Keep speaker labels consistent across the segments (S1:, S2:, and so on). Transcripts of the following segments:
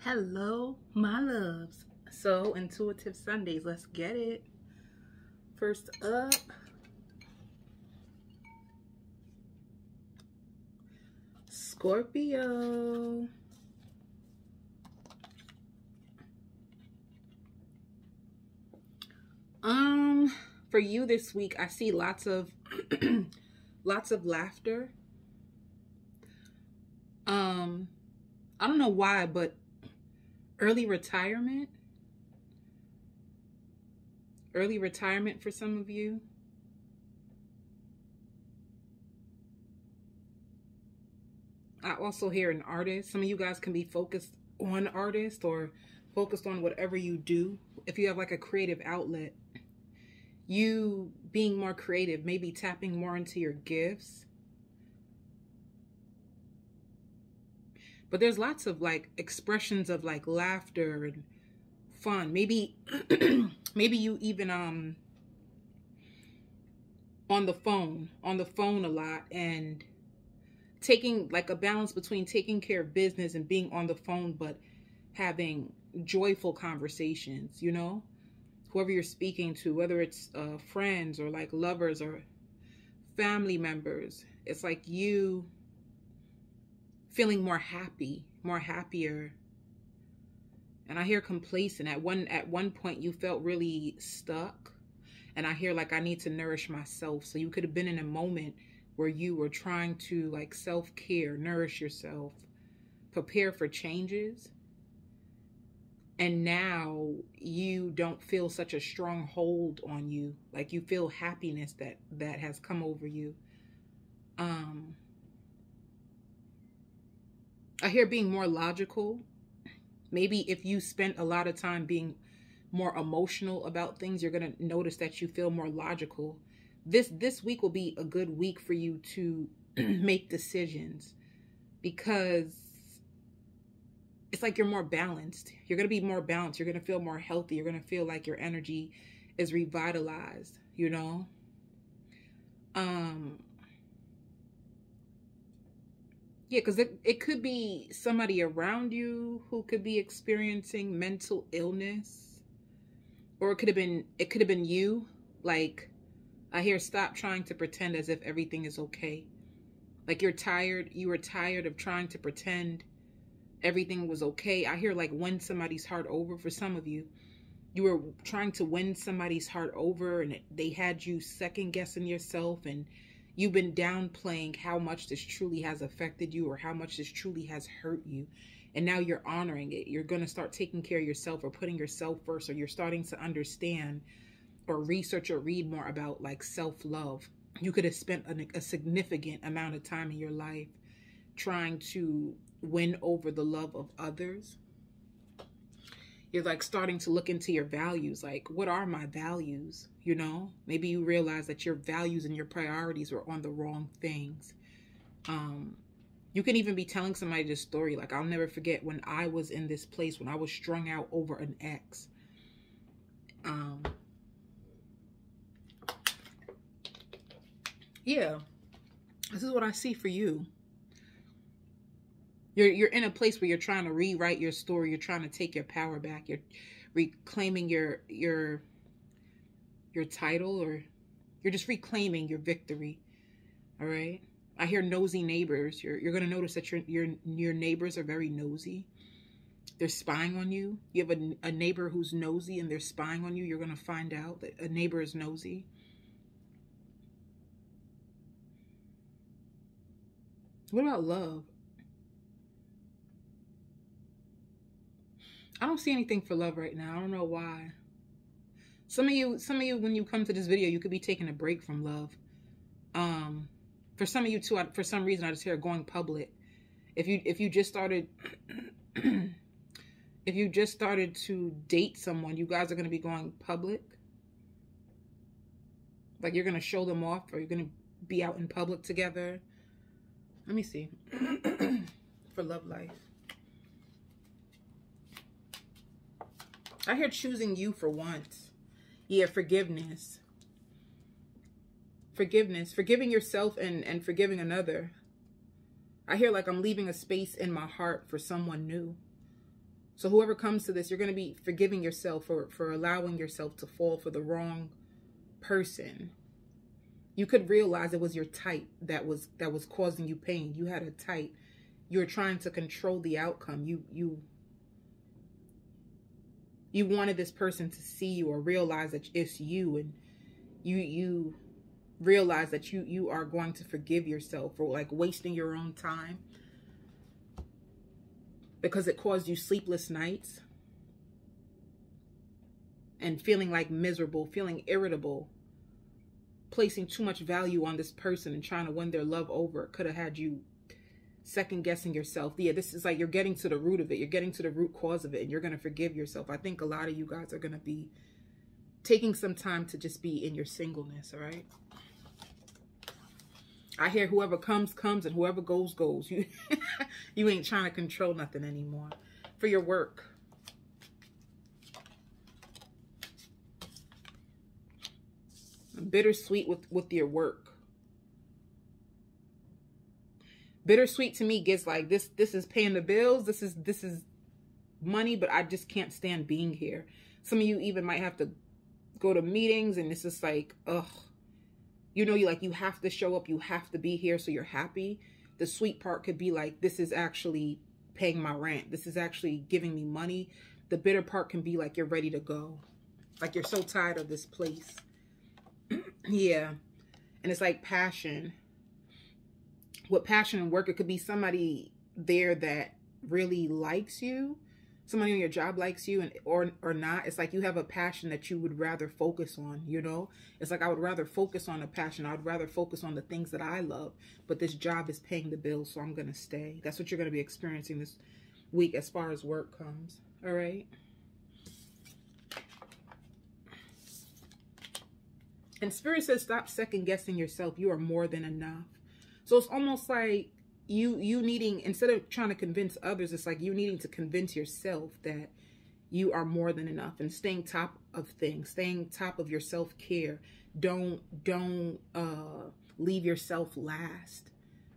S1: Hello, my loves. So, Intuitive Sundays, let's get it. First up, Scorpio. For you this week, I see lots of lots of laughter. I don't know why, but early retirement for some of you. I also hear an artist. Some of you guys can be focused on artist or focused on whatever you do. If you have like a creative outlet, you being more creative, maybe tapping more into your gifts. But there's lots of like expressions of like laughter and fun. Maybe maybe you even on the phone a lot, and taking like a balance between taking care of business and being on the phone, but having joyful conversations, you know, whoever you're speaking to, whether it's friends or like lovers or family members. It's like you feeling more happier. And I hear complacent. At one point you felt really stuck, and I hear like I need to nourish myself. So you could have been in a moment where you were trying to like self-care, nourish yourself, prepare for changes. And now you don't feel such a strong hold on you. Like you feel happiness that has come over you. I hear being more logical. Maybe if you spent a lot of time being more emotional about things, you're going to notice that you feel more logical. This week will be a good week for you to make decisions, because it's like you're more balanced. You're going to be more balanced. You're going to feel more healthy. You're going to feel like your energy is revitalized, you know? Yeah, because it could be somebody around you who could be experiencing mental illness, or it could have been you. Like, I hear stop trying to pretend as if everything is okay. Like you're tired. You were tired of trying to pretend everything was okay. I hear like win somebody's heart over. For some of you, you were trying to win somebody's heart over, and they had you second guessing yourself, and you've been downplaying how much this truly has affected you or how much this truly has hurt you. And now you're honoring it. You're going to start taking care of yourself or putting yourself first, or you're starting to understand or research or read more about like self-love. You could have spent a significant amount of time in your life trying to win over the love of others. You're like starting to look into your values. Like, what are my values? You know, maybe you realize that your values and your priorities were on the wrong things. You can even be telling somebody this story. Like, I'll never forget when I was in this place, when I was strung out over an ex. Yeah, this is what I see for you. You're in a place where you're trying to rewrite your story. You're trying to take your power back. You're reclaiming your title, or you're just reclaiming your victory. All right. I hear nosy neighbors. You're going to notice that your neighbors are very nosy. They're spying on you. You have a neighbor who's nosy and they're spying on you. You're going to find out that a neighbor is nosy. What about love? I don't see anything for love right now. I don't know why. Some of you, when you come to this video, you could be taking a break from love. For some of you too, for some reason, I just hear going public. If you just started, if you just started to date someone, you guys are going to be going public. Like you're going to show them off, or you're going to be out in public together. Let me see. For love life. I hear choosing you for once. Yeah, forgiveness. Forgiving yourself and forgiving another. I hear like I'm leaving a space in my heart for someone new. So whoever comes to this, you're going to be forgiving yourself for allowing yourself to fall for the wrong person. You could realize it was your type that was causing you pain. You had a type. You were trying to control the outcome. You wanted this person to see you or realize that it's you, and you realize that you are going to forgive yourself for like wasting your own time because it caused you sleepless nights and feeling like miserable, feeling irritable, placing too much value on this person and trying to win their love over. It could have had you second guessing yourself. Yeah, this is like you're getting to the root of it. You're getting to the root cause of it, and you're going to forgive yourself. I think a lot of you guys are going to be taking some time to just be in your singleness, all right? I hear whoever comes, comes, and whoever goes, goes. You ain't trying to control nothing anymore. For your work. Bittersweet with your work. Bittersweet to me gets like this is paying the bills. This is money, but I just can't stand being here. Some of you even might have to go to meetings, and it's just like, ugh. You know, you have to show up, you have to be here, so you're happy. The sweet part could be like, this is actually paying my rent. This is actually giving me money. The bitter part can be like, you're ready to go. Like, you're so tired of this place. Yeah. And it's like passion. With passion and work, it could be somebody there that really likes you. Somebody on your job likes you, and or not. It's like you have a passion that you would rather focus on, you know? It's like I would rather focus on a passion. I would rather focus on the things that I love. But this job is paying the bills, so I'm going to stay. That's what you're going to be experiencing this week as far as work comes. All right? And Spirit says, stop second guessing yourself. You are more than enough. So it's almost like you needing, instead of trying to convince others, it's like you needing to convince yourself that you are more than enough, and staying top of things, staying top of your self-care. Don't leave yourself last,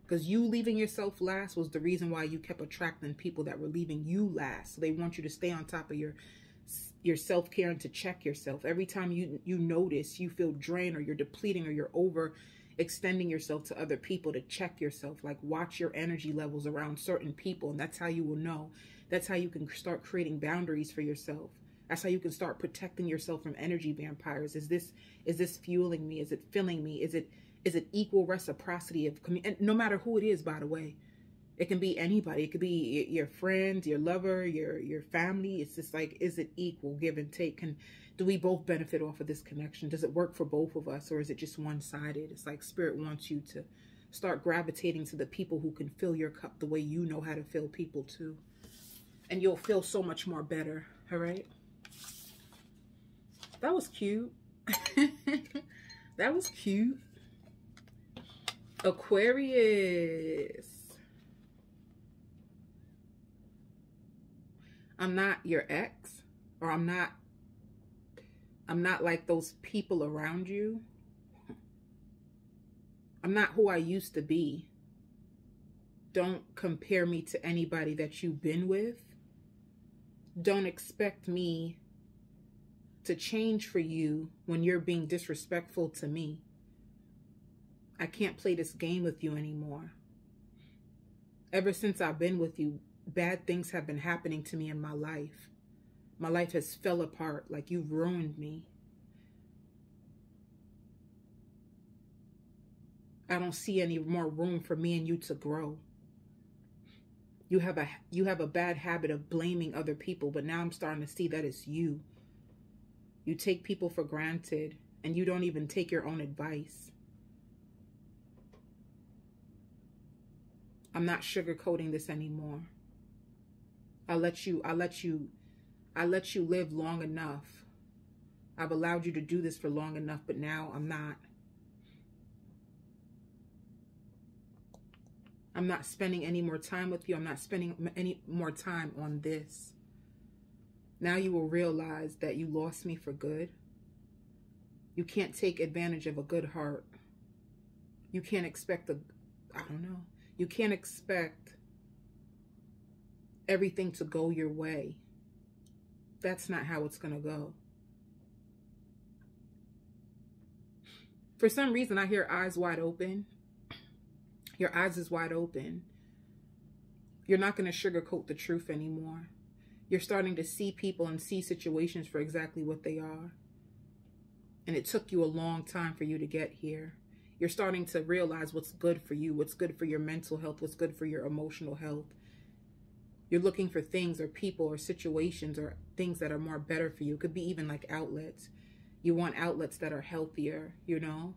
S1: because you leaving yourself last was the reason why you kept attracting people that were leaving you last. So they want you to stay on top of your self-care and to check yourself. Every time you notice you feel drained, or you're depleting, or you're extending yourself to other people, to check yourself. Like, watch your energy levels around certain people, and that's how you will know. That's how you can start creating boundaries for yourself. That's how you can start protecting yourself from energy vampires. Is this fueling me? Is it filling me? Is it equal reciprocity of and no matter who it is, by the way. It can be anybody. It could be your friend, your lover, your family. It's just like, is it equal, give and take? Do we both benefit off of this connection? Does it work for both of us, or is it just one-sided? It's like Spirit wants you to start gravitating to the people who can fill your cup the way you know how to fill people too. And you'll feel so much more better, all right? That was cute. That was cute. Aquarius. I'm not your ex, or I'm not like those people around you. I'm not who I used to be. Don't compare me to anybody that you've been with. Don't expect me to change for you when you're being disrespectful to me. I can't play this game with you anymore. Ever since I've been with you, bad things have been happening to me in my life. My life has fell apart. Like, you've ruined me. I don't see any more room for me and you to grow. You have a bad habit of blaming other people, but now I'm starting to see that it's you. You take people for granted, and you don't even take your own advice. I'm not sugarcoating this anymore. I let you live long enough. I've allowed you to do this for long enough, but now I'm not. I'm not spending any more time with you. I'm not spending any more time on this. Now you will realize that you lost me for good. You can't take advantage of a good heart. You can't expect you can't expect everything to go your way. that's not how it's going to go. For some reason, I hear eyes wide open. Your eyes is wide open. You're not going to sugarcoat the truth anymore. You're starting to see people and see situations for exactly what they are. And it took you a long time for you to get here. You're starting to realize what's good for you, what's good for your mental health, what's good for your emotional health. You're looking for things or people or situations or things that are more better for you. It could be even like outlets. You want outlets that are healthier, you know?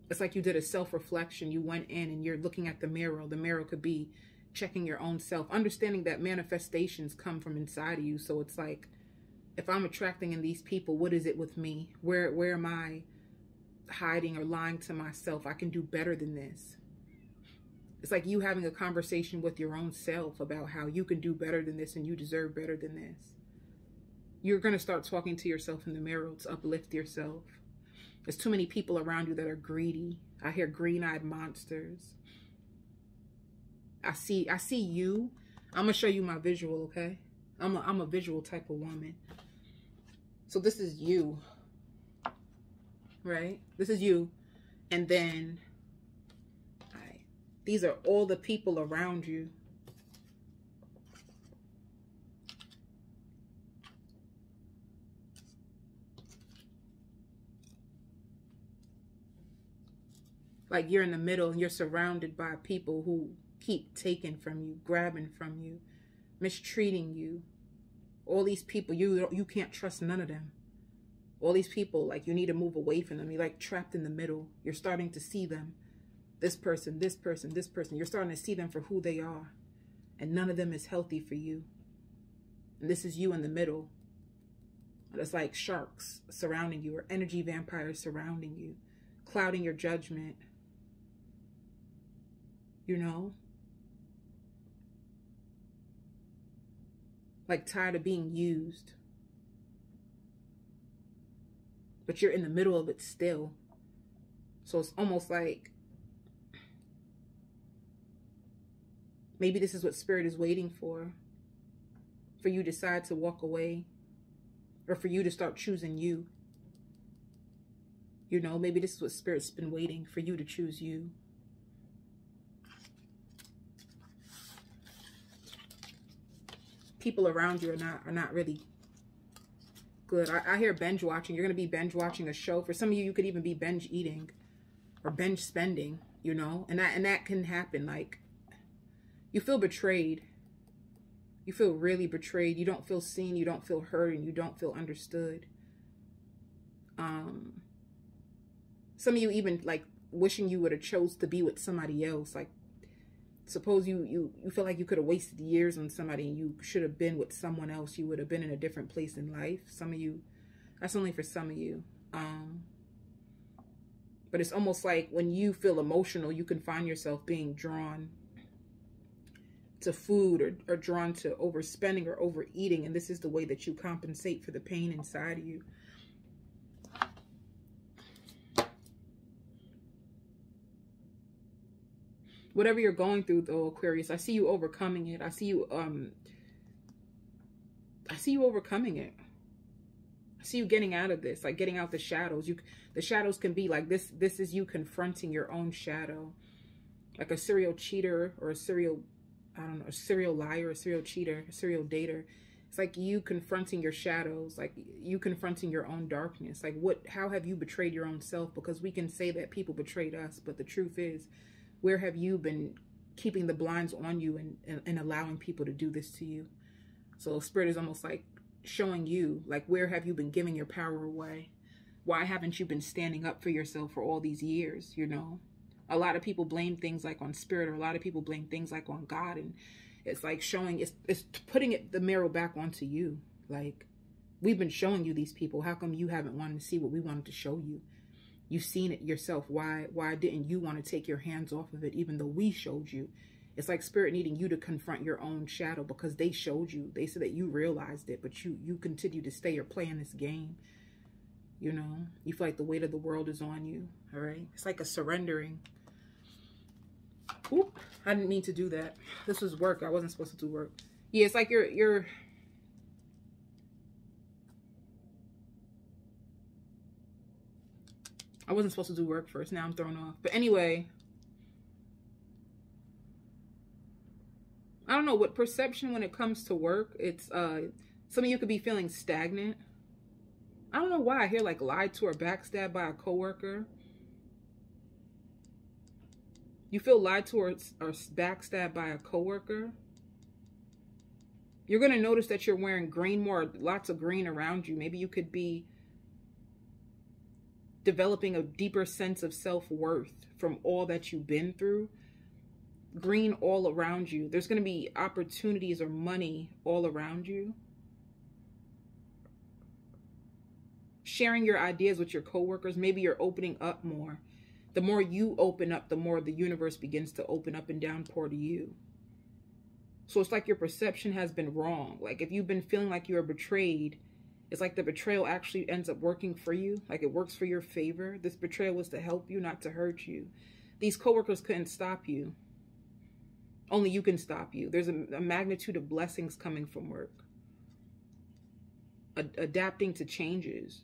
S1: It's like you did a self-reflection. You went in and you're looking at the mirror. The mirror could be checking your own self, understanding that manifestations come from inside of you. So it's like, if I'm attracting in these people, what is it with me? Where am I hiding or lying to myself? I can do better than this. It's like you having a conversation with your own self about how you can do better than this and you deserve better than this. You're going to start talking to yourself in the mirror to uplift yourself. There's too many people around you that are greedy. I hear green-eyed monsters. I see you. I'm going to show you my visual, okay? I'm a visual type of woman. So this is you. Right? This is you. And then these are all the people around you. Like you're in the middle and you're surrounded by people who keep taking from you, grabbing from you, mistreating you. All these people, you can't trust none of them. All these people, like you need to move away from them. You're like trapped in the middle. You're starting to see them. This person, this person, this person. You're starting to see them for who they are. And none of them is healthy for you. And this is you in the middle. It's like sharks surrounding you or energy vampires surrounding you, clouding your judgment. You know? Like tired of being used. But you're in the middle of it still. So it's almost like maybe this is what Spirit is waiting for you to decide to walk away or for you to start choosing you. You know, maybe this is what Spirit's been waiting for you to choose you. People around you are not really good. I hear binge watching. You're going to be binge watching a show. For some of you, you could even be binge eating or binge spending, you know, and that can happen. Like you feel betrayed. You feel really betrayed. You don't feel seen. You don't feel heard, and you don't feel understood. Some of you even like wishing you would have chose to be with somebody else. Like suppose you feel like you could have wasted years on somebody and you should have been with someone else. You would have been in a different place in life. Some of you, that's only for some of you. But it's almost like when you feel emotional, you can find yourself being drawn to food or drawn to overspending or overeating. And this is the way that you compensate for the pain inside of you. Whatever you're going through, though, Aquarius, I see you overcoming it. I see you overcoming it. I see you getting out of this, like getting out the shadows. The shadows can be like this. This is you confronting your own shadow, like a serial cheater or a serial, I don't know, a serial liar, a serial cheater, a serial dater. It's like you confronting your shadows, like you confronting your own darkness. Like how have you betrayed your own self? Because we can say that people betrayed us, but the truth is, where have you been keeping the blinds on you and allowing people to do this to you? So Spirit is almost like showing you, like, where have you been giving your power away? Why haven't you been standing up for yourself for all these years, you know? A lot of people blame things like on Spirit, or a lot of people blame things like on God. And it's like showing, it's putting the mirror back onto you. Like, we've been showing you these people. How come you haven't wanted to see what we wanted to show you? You've seen it yourself. Why didn't you want to take your hands off of it, even though we showed you? It's like Spirit needing you to confront your own shadow because they showed you. They said that you realized it, but you continue to stay or play in this game. You know, you feel like the weight of the world is on you. All right. It's like a surrendering. Oop, I didn't mean to do that. This was work. I wasn't supposed to do work. Yeah, it's like you're I wasn't supposed to do work first. Now I'm thrown off. But anyway, I don't know what perception when it comes to work. It's some of you could be feeling stagnant. I don't know why I hear like lied to or backstabbed by a coworker. You feel lied to or backstabbed by a coworker. You're going to notice that you're wearing green more, lots of green around you. Maybe you could be developing a deeper sense of self-worth from all that you've been through. Green all around you. There's going to be opportunities or money all around you. Sharing your ideas with your coworkers. Maybe you're opening up more. The more you open up, the more the universe begins to open up and downpour to you. So it's like your perception has been wrong. Like if you've been feeling like you are betrayed, it's like the betrayal actually ends up working for you. Like it works for your favor. This betrayal was to help you, not to hurt you. These coworkers couldn't stop you. Only you can stop you. There's a magnitude of blessings coming from work. Adapting to changes.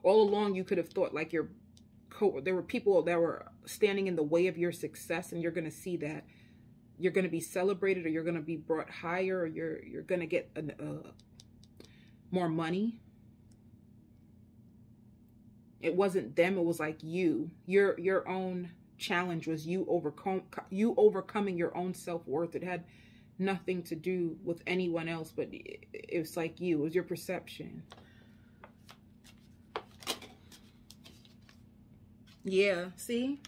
S1: All along you could have thought like there were people that were standing in the way of your success, and you're going to see that. You're going to be celebrated, or you're going to be brought higher, or you're going to get more money. It wasn't them, it was like you. Your own challenge was you overcoming your own self-worth. It had nothing to do with anyone else, but it was like you. It was your perception. Yeah, see?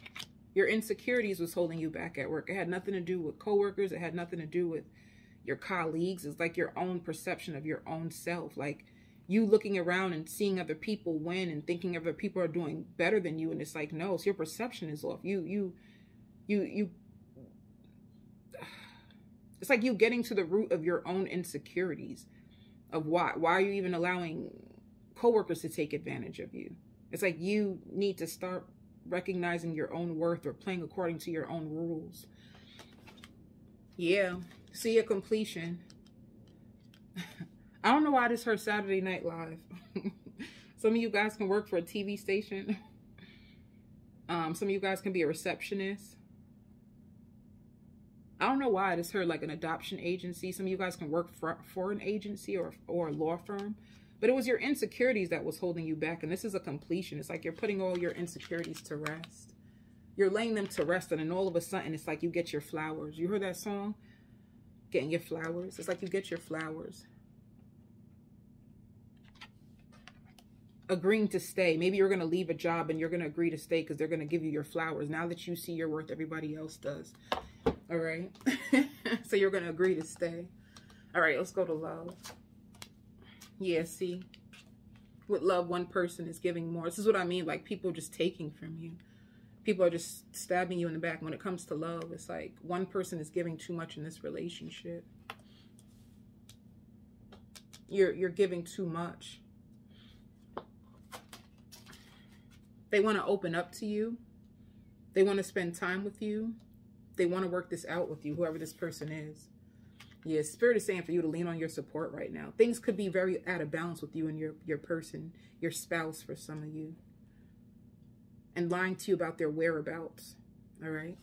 S1: Your insecurities was holding you back at work. It had nothing to do with coworkers. It had nothing to do with your colleagues. It's like your own perception of your own self. Like you looking around and seeing other people win and thinking other people are doing better than you. And it's like, no, it's your perception is off. It's like you getting to the root of your own insecurities of why are you even allowing coworkers to take advantage of you? It's like you need to start recognizing your own worth or playing according to your own rules. Yeah. See a completion. I don't know why I just heard Saturday Night Live. Some of you guys can work for a TV station. Some of you guys can be a receptionist. I don't know why I just heard like an adoption agency. Some of you guys can work for an agency or a law firm. But it was your insecurities that was holding you back. And this is a completion. It's like you're putting all your insecurities to rest. You're laying them to rest. And then all of a sudden, it's like you get your flowers. You heard that song? Getting your flowers. It's like you get your flowers. Agreeing to stay. Maybe you're going to leave a job and you're going to agree to stay because they're going to give you your flowers. Now that you see your worth, everybody else does. All right. So you're going to agree to stay. All right, let's go to love. Yeah, see, with love, one person is giving more. This is what I mean, like people just taking from you. People are just stabbing you in the back. When it comes to love, it's like one person is giving too much in this relationship. You're giving too much. They want to open up to you. They want to spend time with you. They want to work this out with you, whoever this person is. Yeah, Spirit is saying for you to lean on your support right now. Things could be very out of balance with you and your person, your spouse for some of you. And lying to you about their whereabouts. All right?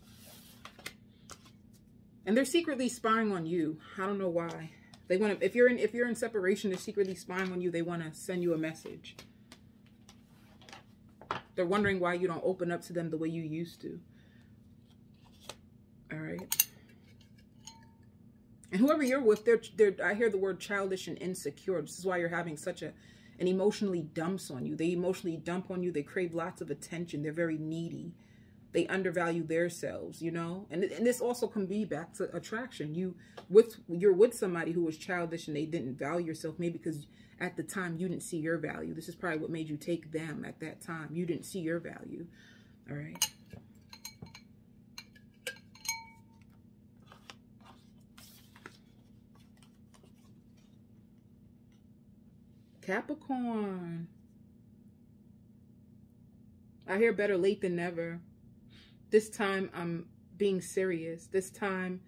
S1: And they're secretly spying on you. I don't know why. They want to, if you're in separation, they're secretly spying on you. They want to send you a message. They're wondering why you don't open up to them the way you used to. All right? And whoever you're with, I hear the word childish and insecure. This is why you're having such an emotionally dumps on you. They emotionally dump on you. They crave lots of attention. They're very needy. They undervalue themselves, you know. And this also can be back to attraction. You're with somebody who was childish and they didn't value yourself. Maybe because at the time you didn't see your value. This is probably what made you take them at that time. You didn't see your value. All right. Capricorn. I hear better late than never. This time I'm being serious. This time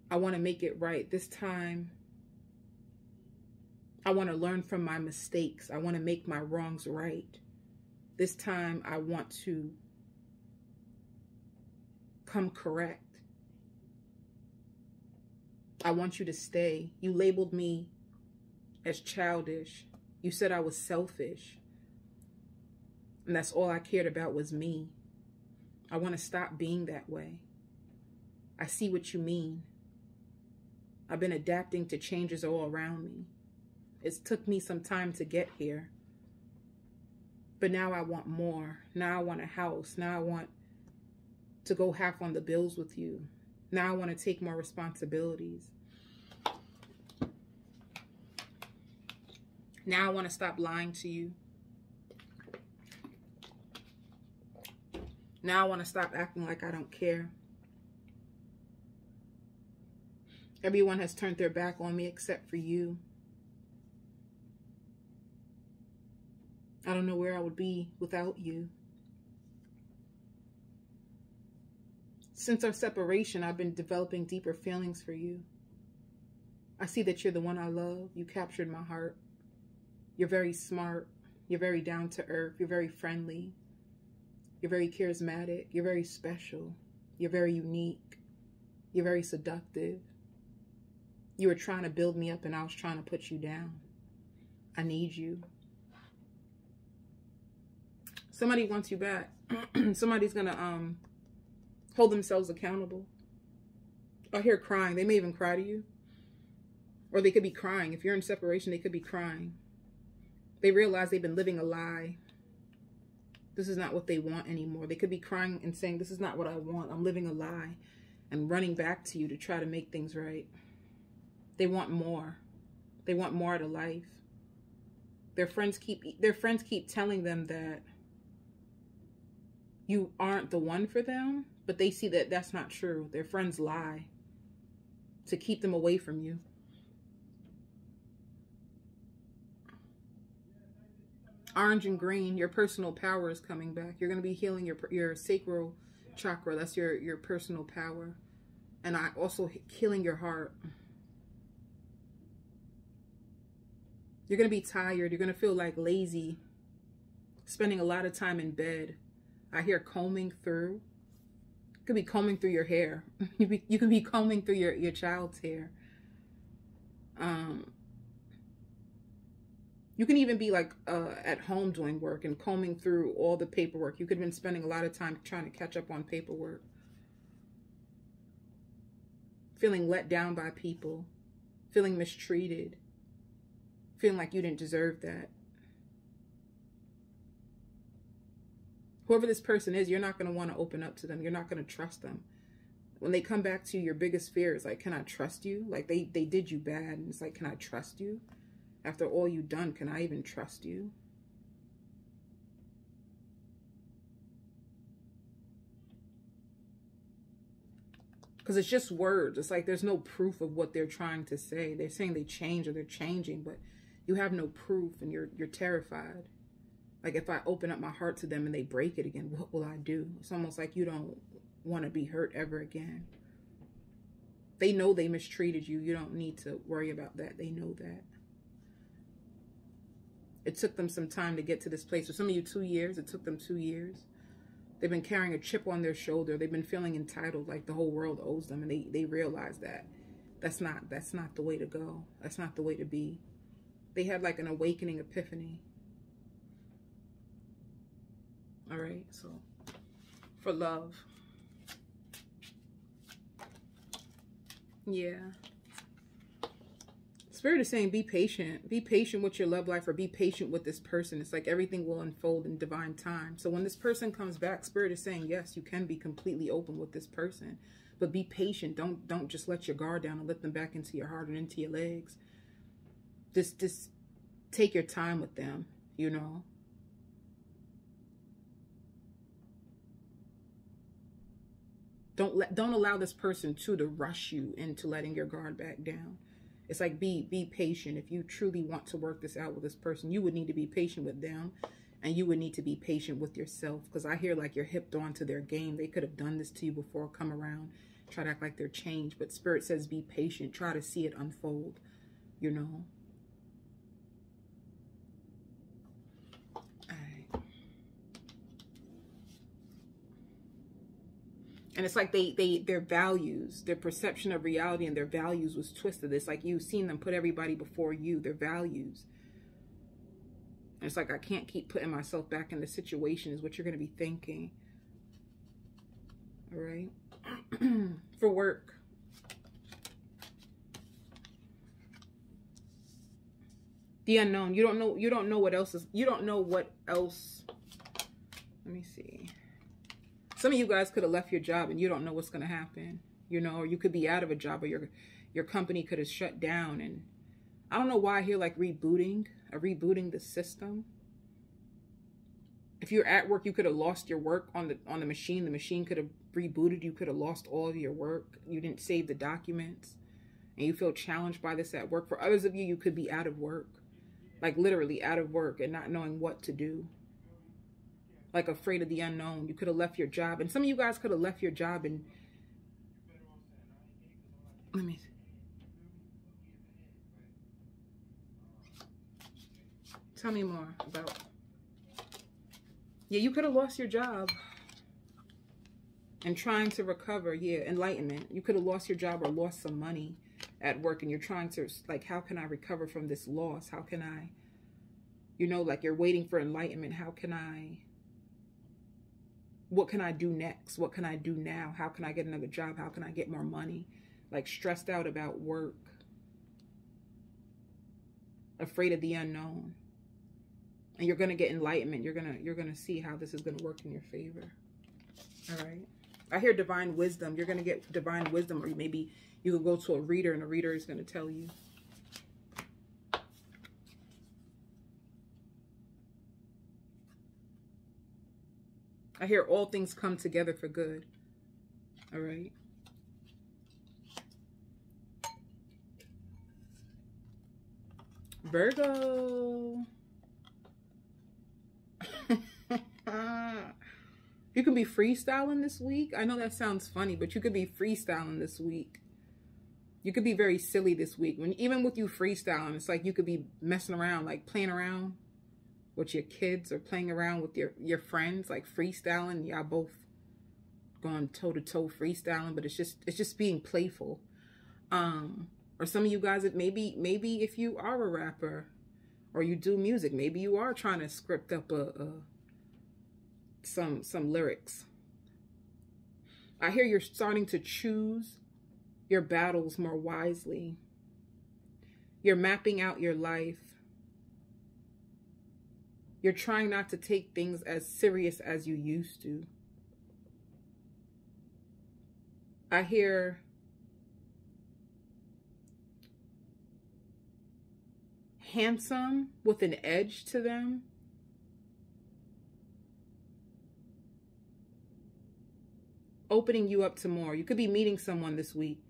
S1: I want to make it right. This time I want to learn from my mistakes. I want to make my wrongs right. This time I want to come correct. I want you to stay. You labeled me as childish. You said I was selfish. And that's all I cared about was me. I want to stop being that way. I see what you mean. I've been adapting to changes all around me. It's took me some time to get here. But now I want more. Now I want a house. Now I want to go half on the bills with you. Now I want to take more responsibilities. Now I want to stop lying to you. Now I want to stop acting like I don't care. Everyone has turned their back on me except for you. I don't know where I would be without you. Since our separation, I've been developing deeper feelings for you. I see that you're the one I love. You captured my heart. You're very smart. You're very down to earth. You're very friendly. You're very charismatic. You're very special. You're very unique. You're very seductive. You were trying to build me up and I was trying to put you down. I need you. Somebody wants you back. Somebody's going to hold themselves accountable. I hear crying. They may even cry to you. Or they could be crying. If you're in separation, they could be crying. They realize they've been living a lie. This is not what they want anymore. They could be crying and saying, this is not what I want. I'm living a lie. And running back to you to try to make things right. They want more. They want more out of life. Their friends keep telling them that you aren't the one for them, but they see that that's not true. Their friends lie to keep them away from you. Orange and green, your personal power is coming back. You're going to be healing your sacral chakra. That's your personal power. And I also healing your heart. You're going to be tired. You're going to feel like lazy, spending a lot of time in bed. I hear combing through. You could be combing through your hair. You can be combing through your child's hair. You can even be like at home doing work and combing through all the paperwork. You could have been spending a lot of time trying to catch up on paperwork. Feeling let down by people. Feeling mistreated. Feeling like you didn't deserve that. Whoever this person is, you're not going to want to open up to them. You're not going to trust them. When they come back to you, your biggest fear is like, can I trust you? Like they did you bad. And it's like, can I trust you? After all you've done, can I even trust you? Because it's just words. It's like there's no proof of what they're trying to say. They're saying they change or they're changing, but you have no proof and you're terrified. Like if I open up my heart to them and they break it again, what will I do? It's almost like you don't want to be hurt ever again. They know they mistreated you. You don't need to worry about that. They know that. It took them some time to get to this place. For some of you, 2 years. It took them 2 years. They've been carrying a chip on their shoulder. They've been feeling entitled, like the whole world owes them. And they realize that that's not the way to go. That's not the way to be. They had like an awakening epiphany. All right, so for love. Yeah. Spirit is saying be patient. Be patient with your love life or be patient with this person. It's like everything will unfold in divine time. So when this person comes back, Spirit is saying, yes, you can be completely open with this person. But be patient. Don't just let your guard down and let them back into your heart and into your legs. Just take your time with them, you know. Don't allow this person to rush you into letting your guard back down. It's like be patient. If you truly want to work this out with this person, you would need to be patient with them and you would need to be patient with yourself. Because I hear like you're hipped onto their game. They could have done this to you before, come around, try to act like they're changed. But Spirit says be patient. Try to see it unfold, you know. All right. And it's like their values, their perception of reality and their values was twisted. It's like you've seen them put everybody before you, their values. And it's like, I can't keep putting myself back in the situation is what you're going to be thinking. All right. For work. The unknown. You don't know what else is, you don't know what else. Let me see. Some of you guys could have left your job and you don't know what's going to happen, you know, or you could be out of a job, or your company could have shut down. And I don't know why I hear like rebooting the system. If you're at work, you could have lost your work on the machine. The machine could have rebooted. You could have lost all of your work. You didn't save the documents and you feel challenged by this at work. For others of you, you could be out of work, like literally out of work and not knowing what to do. Like afraid of the unknown. You could have left your job. And some of you guys could have left your job and... Let me see. Tell me more about... Yeah, you could have lost your job. And trying to recover. Yeah, enlightenment. You could have lost your job or lost some money at work. And you're trying to... Like, how can I recover from this loss? How can I... You know, like you're waiting for enlightenment. How can I... What can I do next? What can I do now? How can I get another job? How can I get more money? Like stressed out about work. Afraid of the unknown. And you're going to get enlightenment. You're going to see how this is going to work in your favor. All right. I hear divine wisdom. You're going to get divine wisdom, or maybe you could go to a reader and a reader is going to tell you. I hear all things come together for good. All right. Virgo. You can be freestyling this week. I know that sounds funny, but you could be freestyling this week. You could be very silly this week. Even with you freestyling, it's like you could be messing around, like playing around with your kids or playing around with your friends, like freestyling. Y'all both going toe to toe freestyling, but it's just being playful. Or some of you guys, maybe if you are a rapper or you do music, maybe you are trying to script up some lyrics. I hear you're starting to choose your battles more wisely. You're mapping out your life. You're trying not to take things as serious as you used to. I hear handsome with an edge to them. Opening you up to more. You could be meeting someone this week.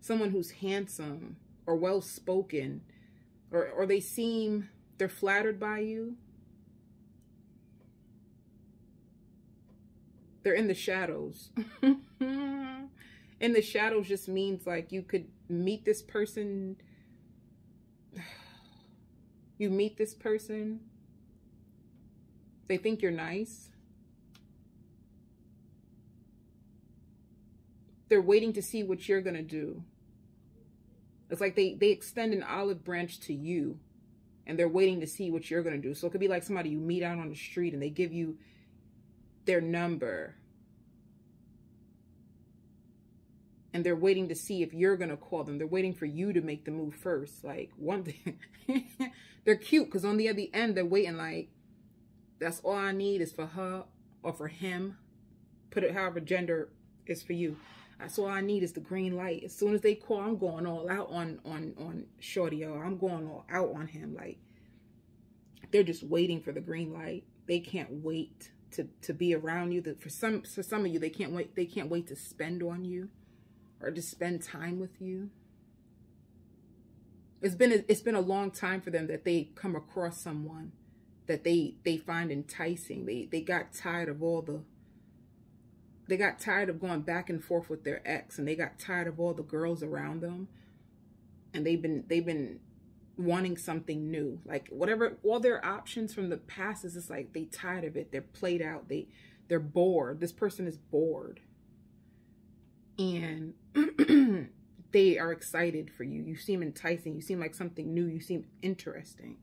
S1: Someone who's handsome or well-spoken. Or they're flattered by you. They're in the shadows. In the shadows just means like you could meet this person. You meet this person. They think you're nice. They're waiting to see what you're going to do. It's like they extend an olive branch to you. And they're waiting to see what you're going to do. So it could be like somebody you meet out on the street and they give you their number. And they're waiting to see if you're going to call them. They're waiting for you to make the move first. Like, one thing. They're cute because on the other end, they're waiting like, that's all I need is for her or for him. Put it however gender is for you. That's all I need is the green light. As soon as they call, I'm going all out on Shorty, or I'm going all out on him. Like, they're just waiting for the green light. They can't wait to be around you. For some of you, they can't wait. They can't wait to spend on you or to spend time with you. It's been a long time for them that they come across someone that they find enticing. They got tired of they got tired of going back and forth with their ex, and they got tired of all the girls around them, and they've been wanting something new. Like whatever, all their options from the past is just like they tired of it. They're played out. They're bored. This person is bored. And they are excited for you. You seem enticing. You seem like something new. You seem interesting.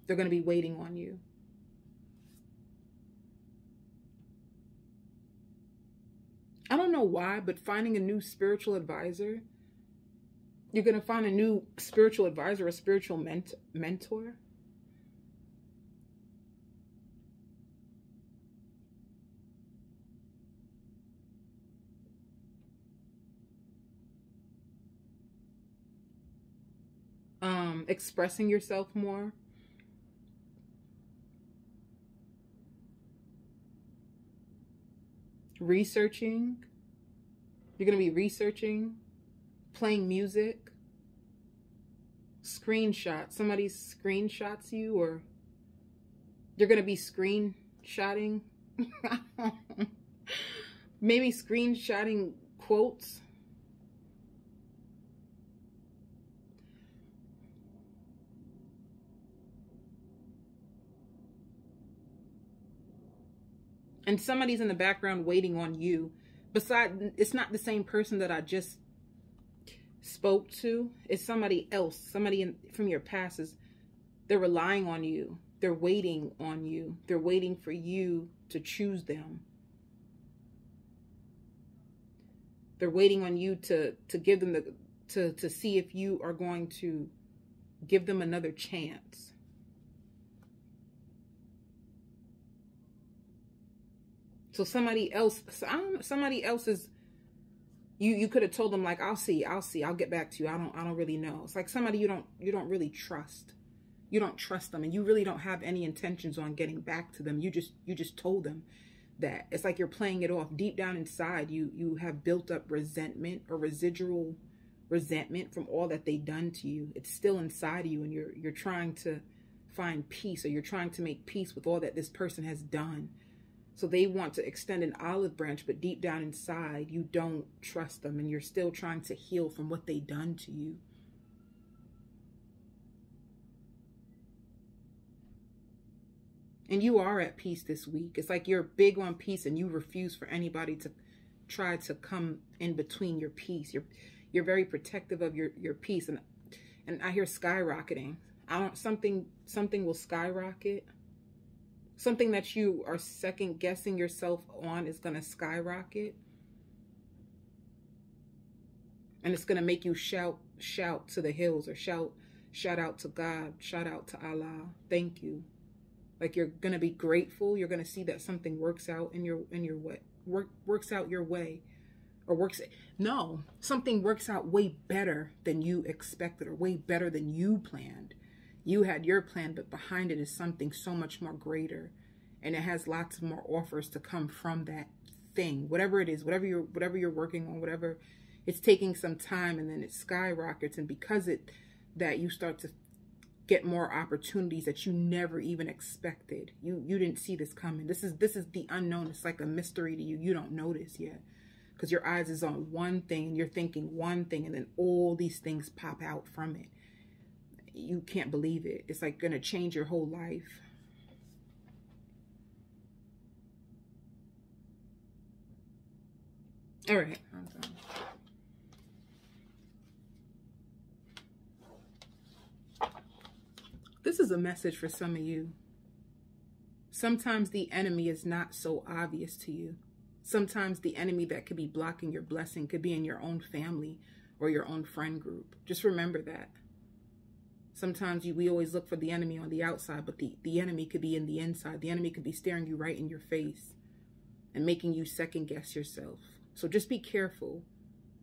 S1: They're going to be waiting on you. I don't know why, but finding a new spiritual advisor, you're going to find a new spiritual advisor, a spiritual mentor. Expressing yourself more. Researching. You're going to be researching, playing music, screenshots. Somebody screenshots you, or you're going to be screenshotting. Maybe screenshotting quotes. And somebody's in the background waiting on you. Besides, it's not the same person that I just spoke to. It's somebody else. Somebody from your past. They're relying on you. They're waiting on you. They're waiting for you to choose them. They're waiting on you to give them to see if you are going to give them another chance. So somebody else is, you could have told them like, I'll see, I'll get back to you. I don't really know. It's like somebody you don't really trust. You don't trust them, and you really don't have any intentions on getting back to them. You just told them that. It's like you're playing it off. Deep down inside, you have built up resentment or residual resentment from all that they've done to you. It's still inside of you, and you're trying to find peace, or you're trying to make peace with all that this person has done. So they want to extend an olive branch, but deep down inside, you don't trust them, and you're still trying to heal from what they've done to you. And you are at peace this week. It's like you're big on peace, and you refuse for anybody to try to come in between your peace. You're very protective of your peace, and I hear skyrocketing. Something will skyrocket. Something that you are second guessing yourself on is going to skyrocket. And it's going to make you shout to the hills, or shout out to God, shout out to Allah. Thank you. Like you're going to be grateful. You're going to see that something works out in your way. Works out your way. Or something works out way better than you expected, or way better than you planned. You had your plan, but behind it is something so much more greater. And it has lots of more offers to come from that thing. Whatever it is, whatever you're working on, whatever, it's taking some time, and then it skyrockets. And because that you start to get more opportunities that you never even expected. You didn't see this coming. This is the unknown. It's like a mystery to you. You don't notice yet, because your eyes is on one thing, and you're thinking one thing, and then all these things pop out from it. You can't believe it. It's like going to change your whole life. All right, I'm done. This is a message for some of you. Sometimes the enemy is not so obvious to you. Sometimes the enemy that could be blocking your blessing could be in your own family or your own friend group. Just remember that. Sometimes we always look for the enemy on the outside, but the enemy could be in the inside. The enemy could be staring you right in your face and making you second guess yourself. So just be careful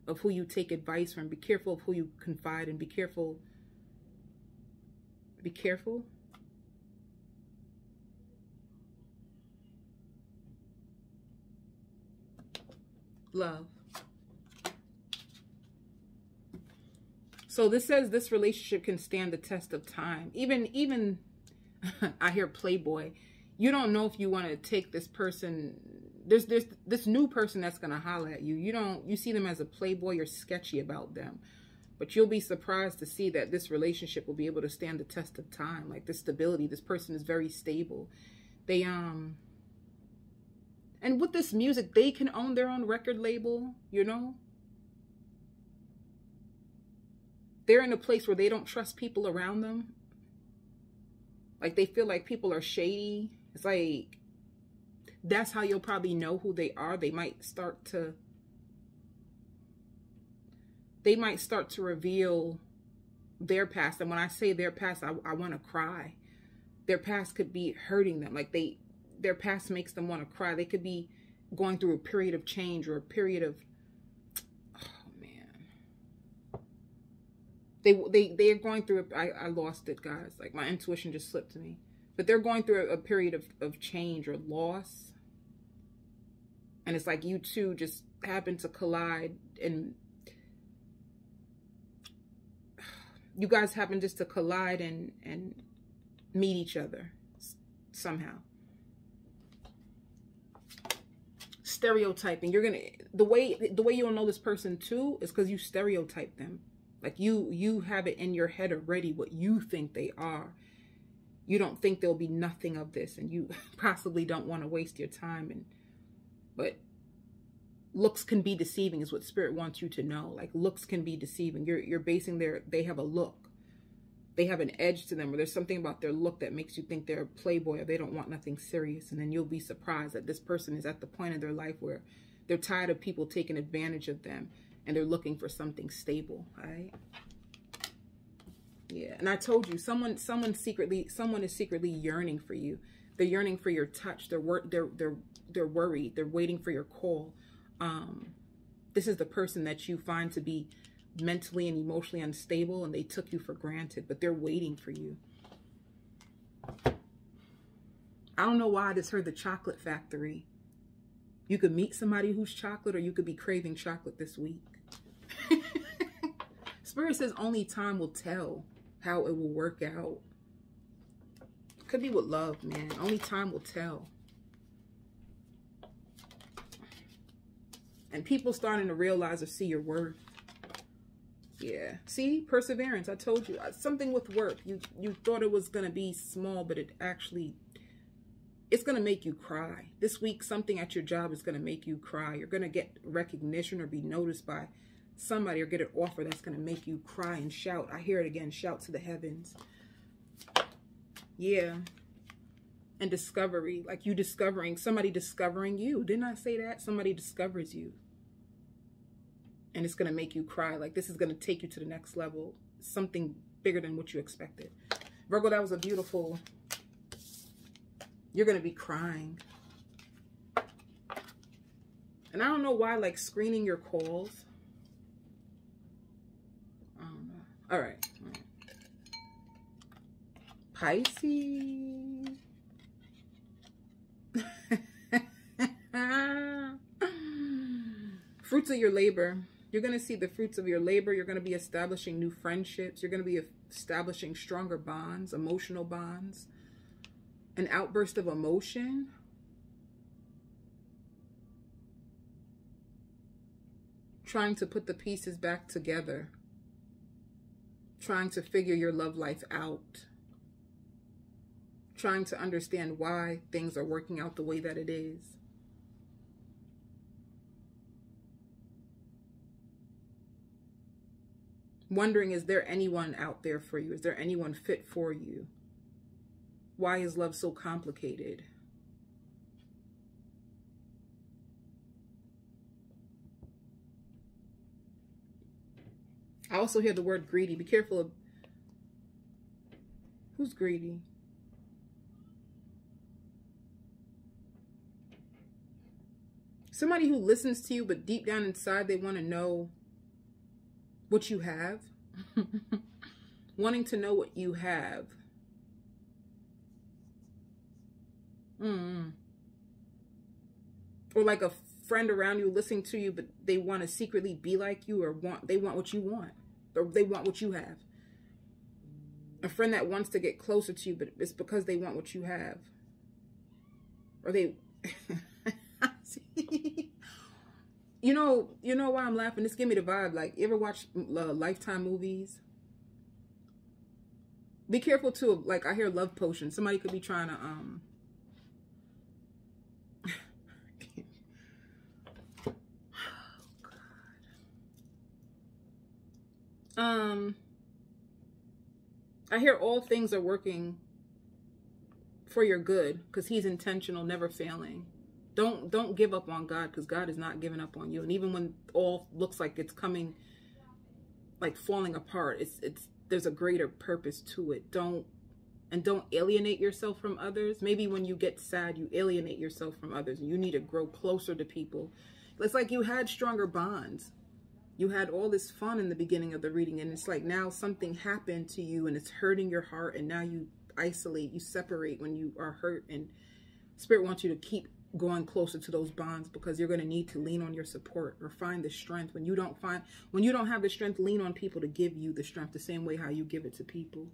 S1: of who you take advice from. Be careful of who you confide in. Be careful. Be careful. Love. So this says this relationship can stand the test of time. Even I hear playboy. You don't know if you want to take this person. There's this new person that's going to holler at you. You see them as a playboy. You're sketchy about them. But you'll be surprised to see that this relationship will be able to stand the test of time. Like this stability. This person is very stable. And with this music, they can own their own record label, you know? They're in a place where they don't trust people around them. Like, they feel like people are shady. It's like, that's how you'll probably know who they are. They might start to reveal their past. And when I say their past, I want to cry. Their past could be hurting them. Like, their past makes them want to cry. They could be going through a period of change or a period of, oh man. They're going through, I lost it, guys. Like, my intuition just slipped to me. But they're going through a period of change or loss. And it's like you two just happen to collide, and you guys happen just to collide and meet each other somehow. Stereotyping. You're gonna, the way you'll know this person too is because you stereotype them. Like, you have it in your head already what you think they are. You don't think there'll be nothing of this, and you possibly don't want to waste your time. But looks can be deceiving is what Spirit wants you to know. Like, looks can be deceiving. You're basing they have a look. They have an edge to them, or there's something about their look that makes you think they're a playboy, or they don't want nothing serious. And then you'll be surprised that this person is at the point in their life where they're tired of people taking advantage of them, and they're looking for something stable, right? Yeah, and I told you, someone is secretly yearning for you. They're yearning for your touch. They're worried. They're waiting for your call. This is the person that you find to be mentally and emotionally unstable, and they took you for granted, but they're waiting for you. I don't know why I just heard the chocolate factory. You could meet somebody who's chocolate, or you could be craving chocolate this week. Spirit says only time will tell how it will work out. Could be with love, man. Only time will tell. And people starting to realize or see your worth. Yeah. See? Perseverance. I told you. Something with work. You thought it was going to be small, but it's going to make you cry. This week, something at your job is going to make you cry. You're going to get recognition or be noticed by somebody, or get an offer that's going to make you cry and shout. I hear it again. Shout to the heavens. Yeah. And discovery. Like, you discovering, somebody discovering you. Didn't I say that? Somebody discovers you. And it's going to make you cry. Like, this is going to take you to the next level. Something bigger than what you expected. Virgo, that was a beautiful... You're going to be crying. And I don't know why, like, screening your calls. I don't know. All right. Pisces. Fruits of your labor. You're going to see the fruits of your labor. You're going to be establishing new friendships. You're going to be establishing stronger bonds, emotional bonds. An outburst of emotion. Trying to put the pieces back together. Trying to figure your love life out. Trying to understand why things are working out the way that it is. Wondering, is there anyone out there for you? Is there anyone fit for you? Why is love so complicated? I also hear the word greedy. Be careful of who's greedy. Somebody who listens to you, but deep down inside, they want to know what you have. Wanting to know what you have. Or like a friend around you listening to you, but they want to secretly be like you, or they want what you want, or they want what you have. A friend that wants to get closer to you, but it's because they want what you have. Or they... You know why I'm laughing? This give me the vibe. Like, you ever watch Lifetime movies? Be careful too. Like, I hear love potion. Somebody could be trying to I hear all things are working for your good because he's intentional, never failing. Don't give up on God, because God is not giving up on you. And even when all looks like it's coming, like falling apart, there's a greater purpose to it. Don't alienate yourself from others. Maybe when you get sad, you alienate yourself from others, and you need to grow closer to people. It's like you had stronger bonds. You had all this fun in the beginning of the reading, and it's like now something happened to you and it's hurting your heart, and now you isolate, you separate when you are hurt, and Spirit wants you to keep going closer to those bonds, because you're going to need to lean on your support or find the strength. When you don't have the strength, lean on people to give you the strength the same way how you give it to people.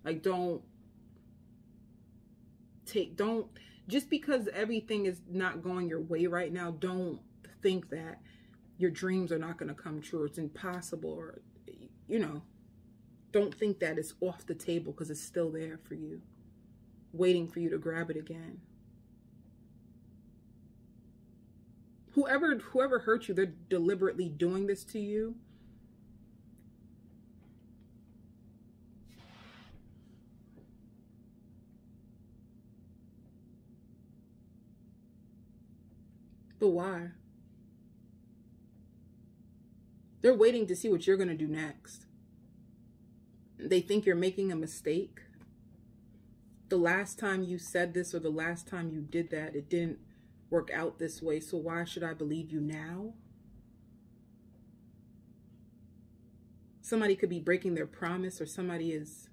S1: Like, don't just because everything is not going your way right now, don't think that your dreams are not going to come true, or it's impossible, or, you know, don't think that it's off the table, because it's still there for you, waiting for you to grab it again. Whoever hurt you, they're deliberately doing this to you. But why? They're waiting to see what you're going to do next. They think you're making a mistake. The last time you said this, or the last time you did that, it didn't work out this way. So why should I believe you now? Somebody could be breaking their promise, or somebody is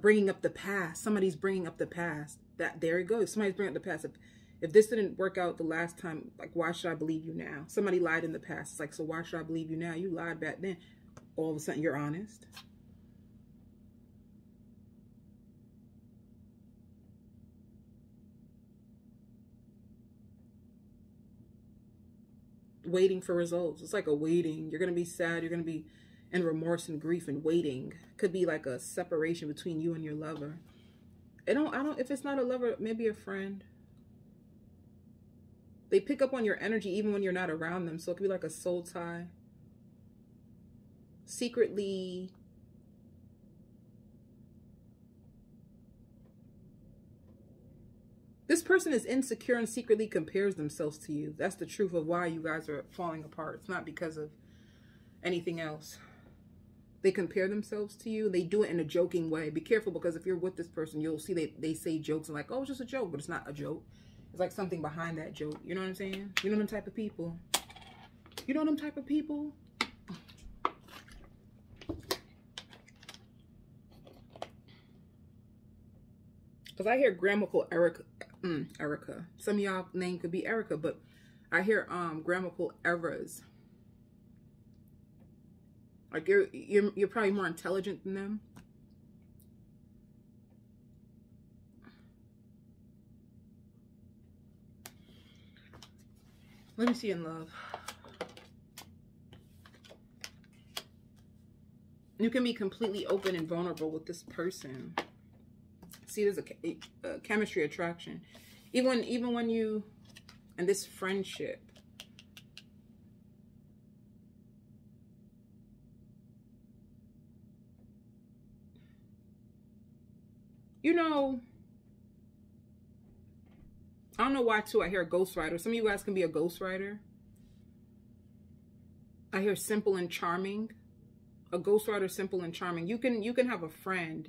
S1: bringing up the past. Somebody's bringing up the past. There it goes. Somebody's bringing up the past. If this didn't work out the last time, like, why should I believe you now? Somebody lied in the past. It's like, so why should I believe you now? You lied back then. All of a sudden, you're honest. Waiting for results. It's like a waiting. You're going to be sad. You're going to be in remorse and grief and waiting. Could be like a separation between you and your lover. I don't, if it's not a lover, maybe a friend. They pick up on your energy even when you're not around them. So it could be like a soul tie. Secretly. This person is insecure and secretly compares themselves to you. That's the truth of why you guys are falling apart. It's not because of anything else. They compare themselves to you. They do it in a joking way. Be careful, because if you're with this person, you'll see they say jokes and like, oh, it's just a joke, but it's not a joke. It's like something behind that joke. You know what I'm saying? You know them type of people. You know them type of people? Because I hear grammatical Erica. Some of y'all name could be Erica, but I hear grammatical errors. Like you're probably more intelligent than them. Let me see in love. You can be completely open and vulnerable with this person. See, there's a chemistry attraction. Even when you, and this friendship. You know, I don't know why too. I hear a ghostwriter. Some of you guys can be a ghostwriter. I hear simple and charming. A ghostwriter, simple and charming. You can have a friend.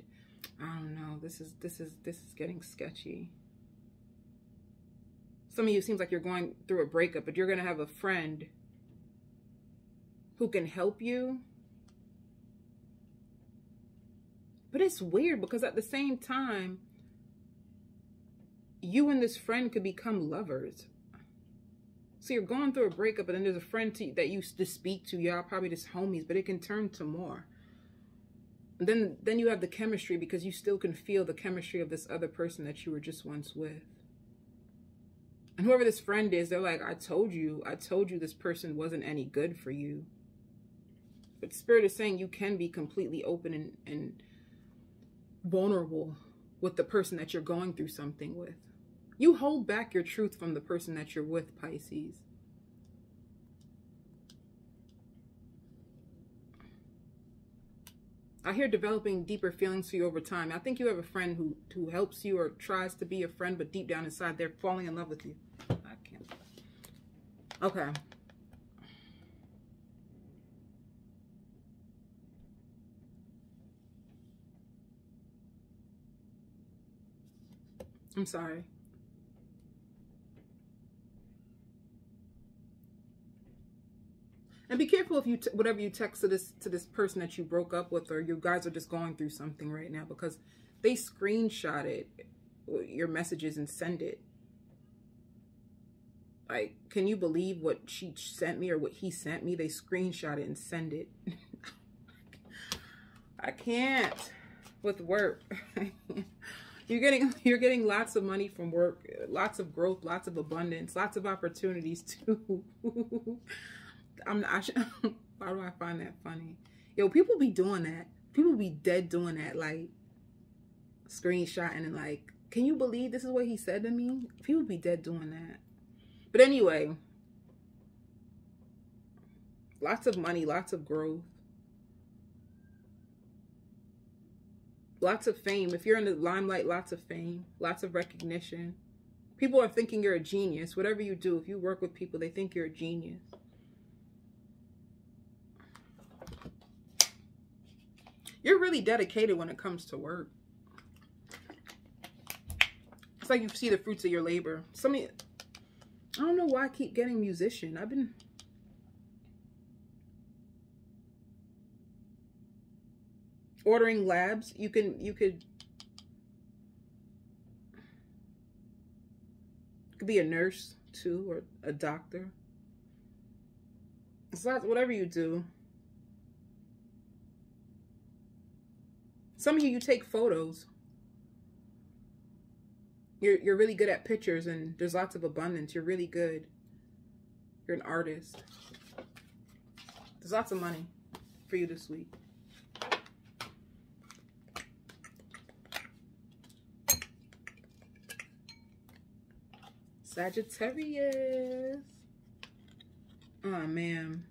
S1: I don't know. This is getting sketchy. Some of you, seems like you're going through a breakup, but you're gonna have a friend who can help you. But it's weird, because at the same time, you and this friend could become lovers. So you're going through a breakup, and then there's a friend that you just speak to. Y'all probably just homies, but it can turn to more. And then you have the chemistry, because you still can feel the chemistry of this other person that you were just once with. And whoever this friend is, they're like, I told you this person wasn't any good for you. But Spirit is saying you can be completely open and vulnerable with the person that you're going through something with. You hold back your truth from the person that you're with, Pisces. I hear developing deeper feelings for you over time. I think you have a friend who helps you or tries to be a friend, but deep down inside, they're falling in love with you. I can't. Okay. I'm sorry. And be careful if you whatever you text to this person that you broke up with, or you guys are just going through something right now, because they screenshot it, your messages, and send it. Like, can you believe what she sent me or what he sent me? They screenshot it and send it. I can't with work. You're getting lots of money from work, lots of growth, lots of abundance, lots of opportunities too. Why do I find that funny? Yo, people be doing that. People be dead doing that, like screenshotting and like, can you believe this is what he said to me? People be dead doing that. But anyway, lots of money, lots of growth, lots of fame. If you're in the limelight, lots of fame, lots of recognition. People are thinking you're a genius. Whatever you do, if you work with people, they think you're a genius. You're really dedicated when it comes to work. It's like you see the fruits of your labor. I don't know why I keep getting musician. I've been... ordering labs. You could be a nurse too, or a doctor. It's not whatever you do. Some of you take photos. You're really good at pictures, and there's lots of abundance. You're really good. You're an artist. There's lots of money for you this week. Sagittarius. Oh, man.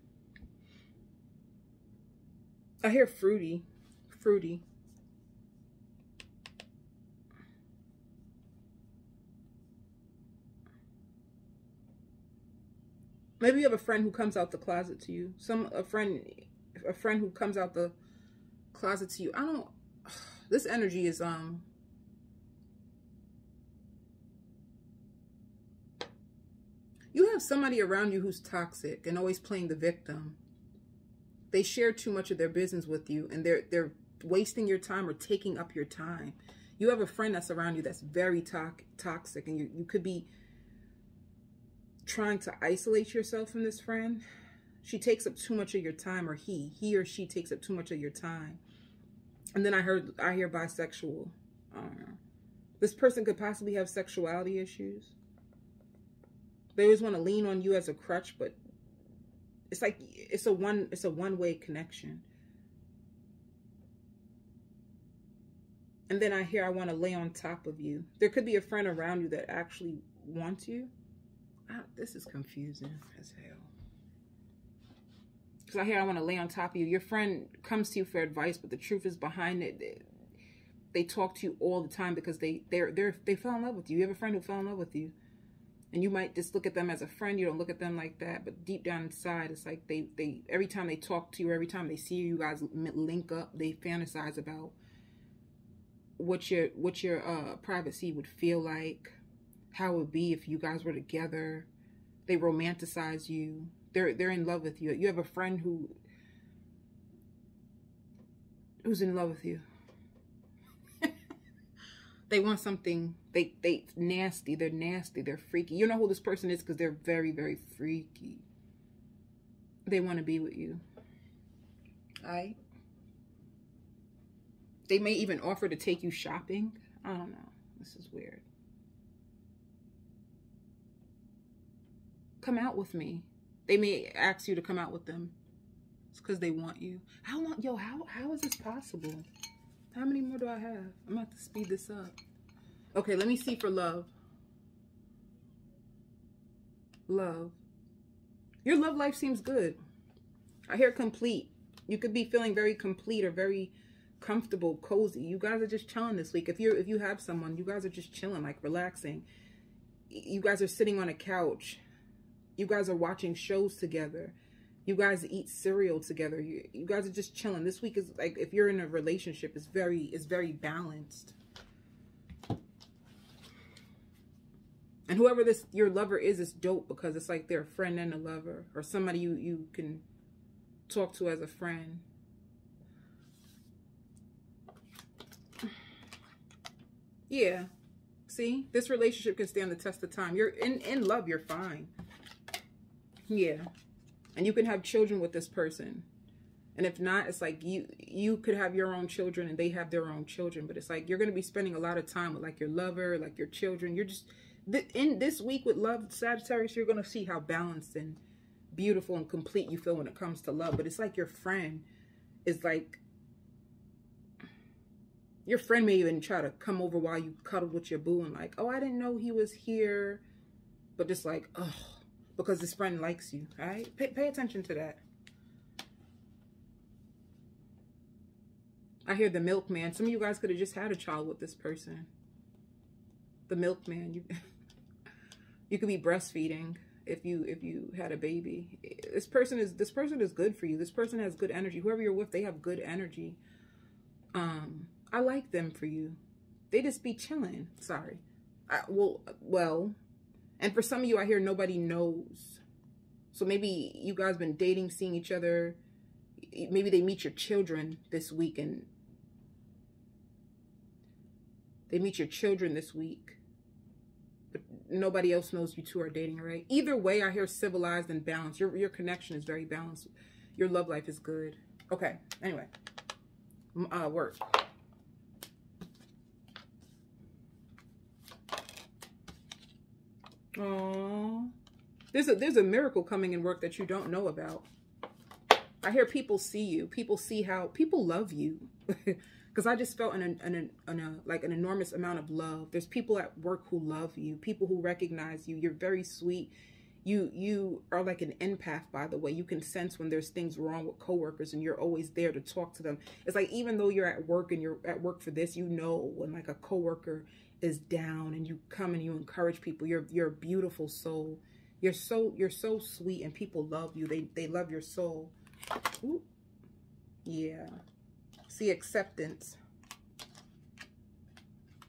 S1: I hear fruity. Fruity. Maybe you have a friend who comes out the closet to you. A friend who comes out the closet to you. This energy is, you have somebody around you who's toxic and always playing the victim. They share too much of their business with you, and they're wasting your time or taking up your time. You have a friend that's around you that's very toxic, and you could be trying to isolate yourself from this friend. She takes up too much of your time, or he or she takes up too much of your time. And then I hear bisexual. I don't know. This person could possibly have sexuality issues. They always want to lean on you as a crutch, but it's like it's a one-way connection. And then I want to lay on top of you. There could be a friend around you that actually wants you. This is confusing as hell. Because I want to lay on top of you. Your friend comes to you for advice, but the truth is behind it. They talk to you all the time because they fell in love with you. You have a friend who fell in love with you. And you might just look at them as a friend. You don't look at them like that. But deep down inside, it's like they every time they talk to you, or every time they see you, you guys link up. They fantasize about what your privacy would feel like, how it would be if you guys were together. They romanticize you. They're in love with you. You have a friend who's in love with you. They want something. They nasty. They're nasty. They're freaky. You know who this person is because they're very, very freaky. They want to be with you. Alright? They may even offer to take you shopping. I don't know. This is weird. Come out with me. They may ask you to come out with them. It's because they want you. How long? Yo, how is this possible? How many more do I have? I'm about to speed this up. Okay, let me see for love. Love. Your love life seems good. I hear complete. You could be feeling very complete or very comfortable, cozy. You guys are just chilling this week. If you have someone, you guys are just chilling, like relaxing. You guys are sitting on a couch. You guys are watching shows together. You guys eat cereal together. You guys are just chilling. This week is like, if you're in a relationship, it's very balanced. And whoever your lover is dope, because it's like they're a friend and a lover, or somebody you can talk to as a friend. Yeah. See, this relationship can stand the test of time. You're in love, you're fine. Yeah. And you can have children with this person. And if not, it's like you could have your own children and they have their own children. But it's like you're going to be spending a lot of time with like your lover, like your children. You're just, in this week with love, Sagittarius, you're going to see how balanced and beautiful and complete you feel when it comes to love. But it's like your friend is like, your friend may even try to come over while you cuddle with your boo and like, oh, I didn't know he was here. But just like, oh, because this friend likes you, right? Pay attention to that. I hear the milkman. Some of you guys could have just had a child with this person. The milkman. You could be breastfeeding if you had a baby. This person is good for you. This person has good energy. Whoever you're with, they have good energy. I like them for you. They just be chilling. Sorry. Well, and for some of you, I hear nobody knows. So maybe you guys been dating, seeing each other. Maybe they meet your children this week, and they meet your children this week. But nobody else knows you two are dating, right? Either way, I hear civilized and balanced. Your connection is very balanced. Your love life is good. Okay. Anyway, work. Oh, there's a miracle coming in work that you don't know about. I hear people see you. People see how people love you. Because I just felt like an enormous amount of love. There's people at work who love you. People who recognize you. You're very sweet. You are like an empath, by the way. You can sense when there's things wrong with coworkers, and you're always there to talk to them. It's like, even though you're at work and you're at work for this, you know when like a coworker is down, and you come and you encourage people. You're a beautiful soul. You're so sweet, and people love you. They love your soul. Ooh. Yeah. See, acceptance.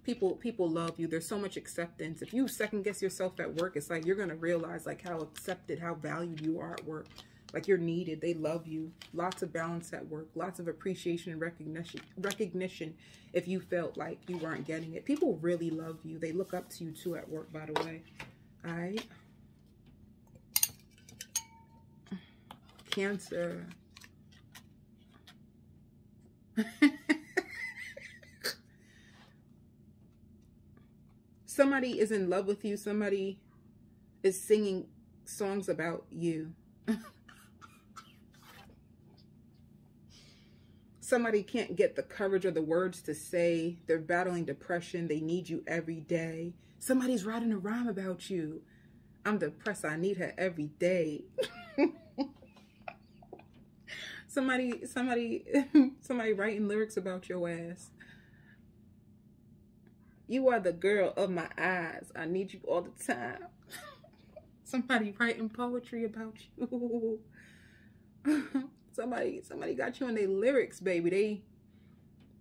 S1: People love you. There's so much acceptance. If you second guess yourself at work, it's like you're gonna realize like how accepted, how valued you are at work. Like you're needed. They love you. Lots of balance at work. Lots of appreciation and recognition if you felt like you weren't getting it. People really love you. They look up to you too at work, by the way. All right. Cancer. Somebody is in love with you. Somebody is singing songs about you. Somebody can't get the courage or the words to say. They're battling depression. They need you every day. Somebody's writing a rhyme about you. I'm depressed. I need her every day. Somebody writing lyrics about your ass. You are the girl of my eyes. I need you all the time. Somebody writing poetry about you. Somebody got you in their lyrics, baby.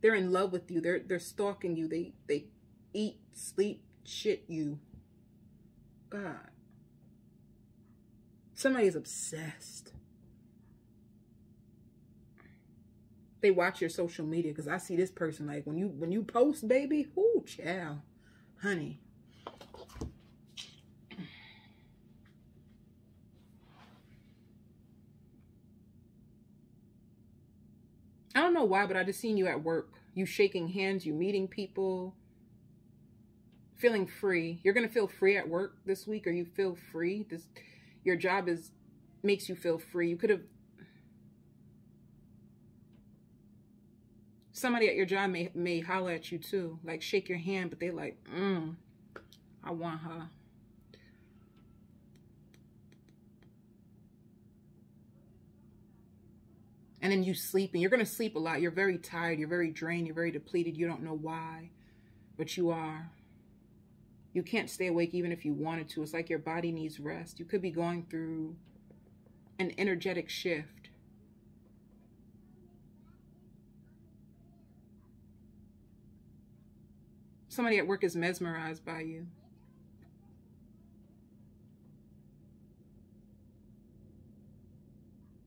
S1: They're in love with you. They're stalking you. They eat, sleep, shit you. God. Somebody's obsessed. They watch your social media, because I see this person like when you post, baby, ooh, child, honey. I don't know why, but I just seen you at work. You shaking hands, you meeting people, feeling free. You're gonna feel free at work this week, or you feel free. Your job makes you feel free. You could have. Somebody at your job may holler at you too, like shake your hand, but they like, I want her. And then you sleep, and you're going to sleep a lot. You're very tired. You're very drained. You're very depleted. You don't know why, but you are. You can't stay awake even if you wanted to. It's like your body needs rest. You could be going through an energetic shift. Somebody at work is mesmerized by you.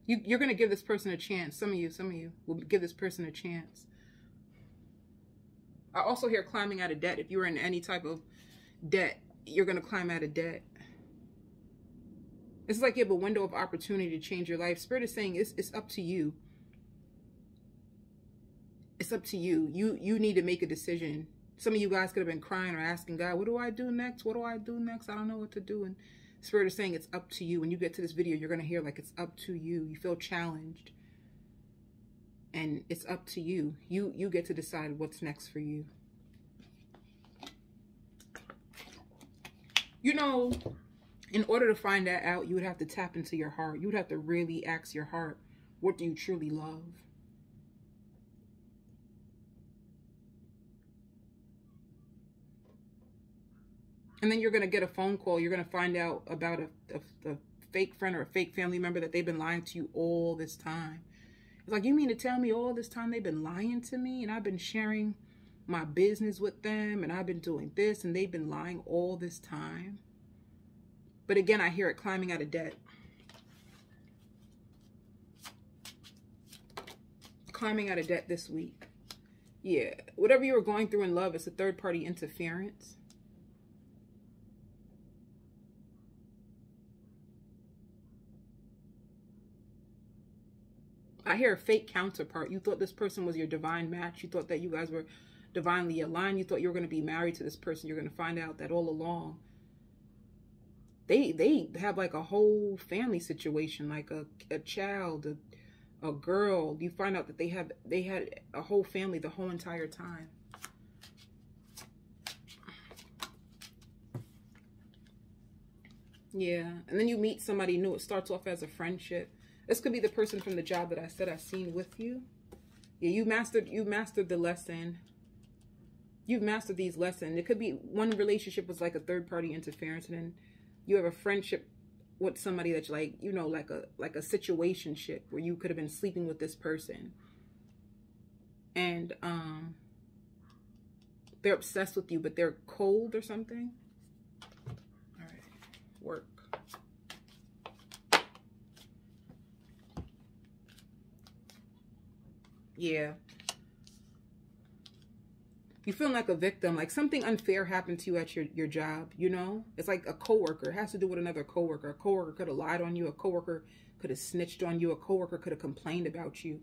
S1: You're going to give this person a chance. Some of you will give this person a chance. I also hear climbing out of debt. If you were in any type of debt, you're going to climb out of debt. It's like you have a window of opportunity to change your life. Spirit is saying it's up to you. It's up to you. You need to make a decision. Some of you guys could have been crying or asking God, what do I do next? What do I do next? I don't know what to do. And Spirit is saying it's up to you. When you get to this video, you're going to hear like it's up to you. You feel challenged. And it's up to you. You get to decide what's next for you. You know, in order to find that out, you would have to tap into your heart. You would have to really ask your heart, what do you truly love? And then you're going to get a phone call. You're going to find out about a fake friend or a fake family member that they've been lying to you all this time. It's like, you mean to tell me all this time they've been lying to me, and I've been sharing my business with them, and I've been doing this, and they've been lying all this time? But again, I hear it climbing out of debt. Climbing out of debt this week. Yeah. Whatever you were going through in love, it's a third-party interference. I hear a fake counterpart. You thought this person was your divine match. You thought that you guys were divinely aligned. You thought you were going to be married to this person. You're going to find out that all along, they have like a whole family situation, like a child, a girl. You find out that they had a whole family the whole entire time. Yeah. And then you meet somebody new. It starts off as a friendship. This could be the person from the job that I said I've seen with you. Yeah, you mastered the lesson. You've mastered these lessons. It could be one relationship was like a third-party interference, and then you have a friendship with somebody that's like, you know, like a situationship where you could have been sleeping with this person. And they're obsessed with you, but they're cold or something. All right, work. Yeah. You feel like a victim, like something unfair happened to you at your job, you know? It's like a coworker. It has to do with another coworker. A coworker could have lied on you. A coworker could have snitched on you. A coworker could have complained about you.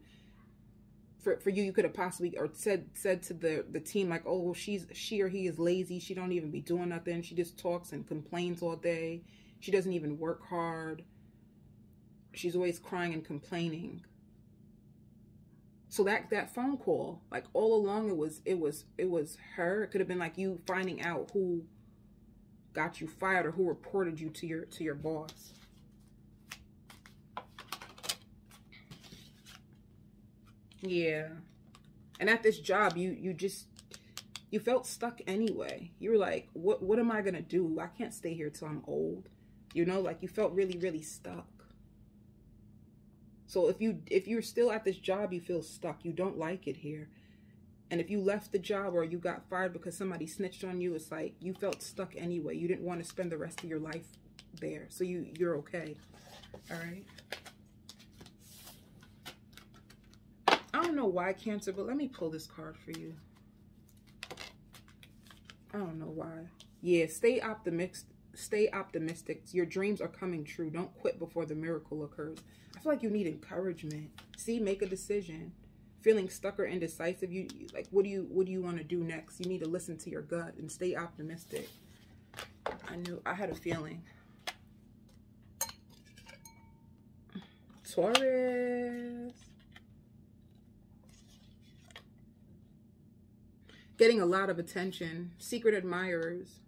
S1: For you, you could have possibly or said to the team like, oh, she or he is lazy. She don't even be doing nothing. She just talks and complains all day. She doesn't even work hard. She's always crying and complaining. So that phone call, like all along, it was her. It could have been like you finding out who got you fired or who reported you to your boss. Yeah. And at this job, you felt stuck anyway. You were like, what am I gonna do? I can't stay here till I'm old. You know, like you felt really, really stuck. So if you're still at this job, you feel stuck. You don't like it here. And if you left the job or you got fired because somebody snitched on you, it's like you felt stuck anyway. You didn't want to spend the rest of your life there. So you're okay. All right. I don't know why, Cancer, but let me pull this card for you. I don't know why. Yeah, stay optimistic. Stay optimistic. Your dreams are coming true. Don't quit before the miracle occurs. I feel like you need encouragement. See, make a decision. Feeling stuck or indecisive, you like what do you want to do next? You need to listen to your gut and stay optimistic. I had a feeling. Taurus. Getting a lot of attention. Secret admirers.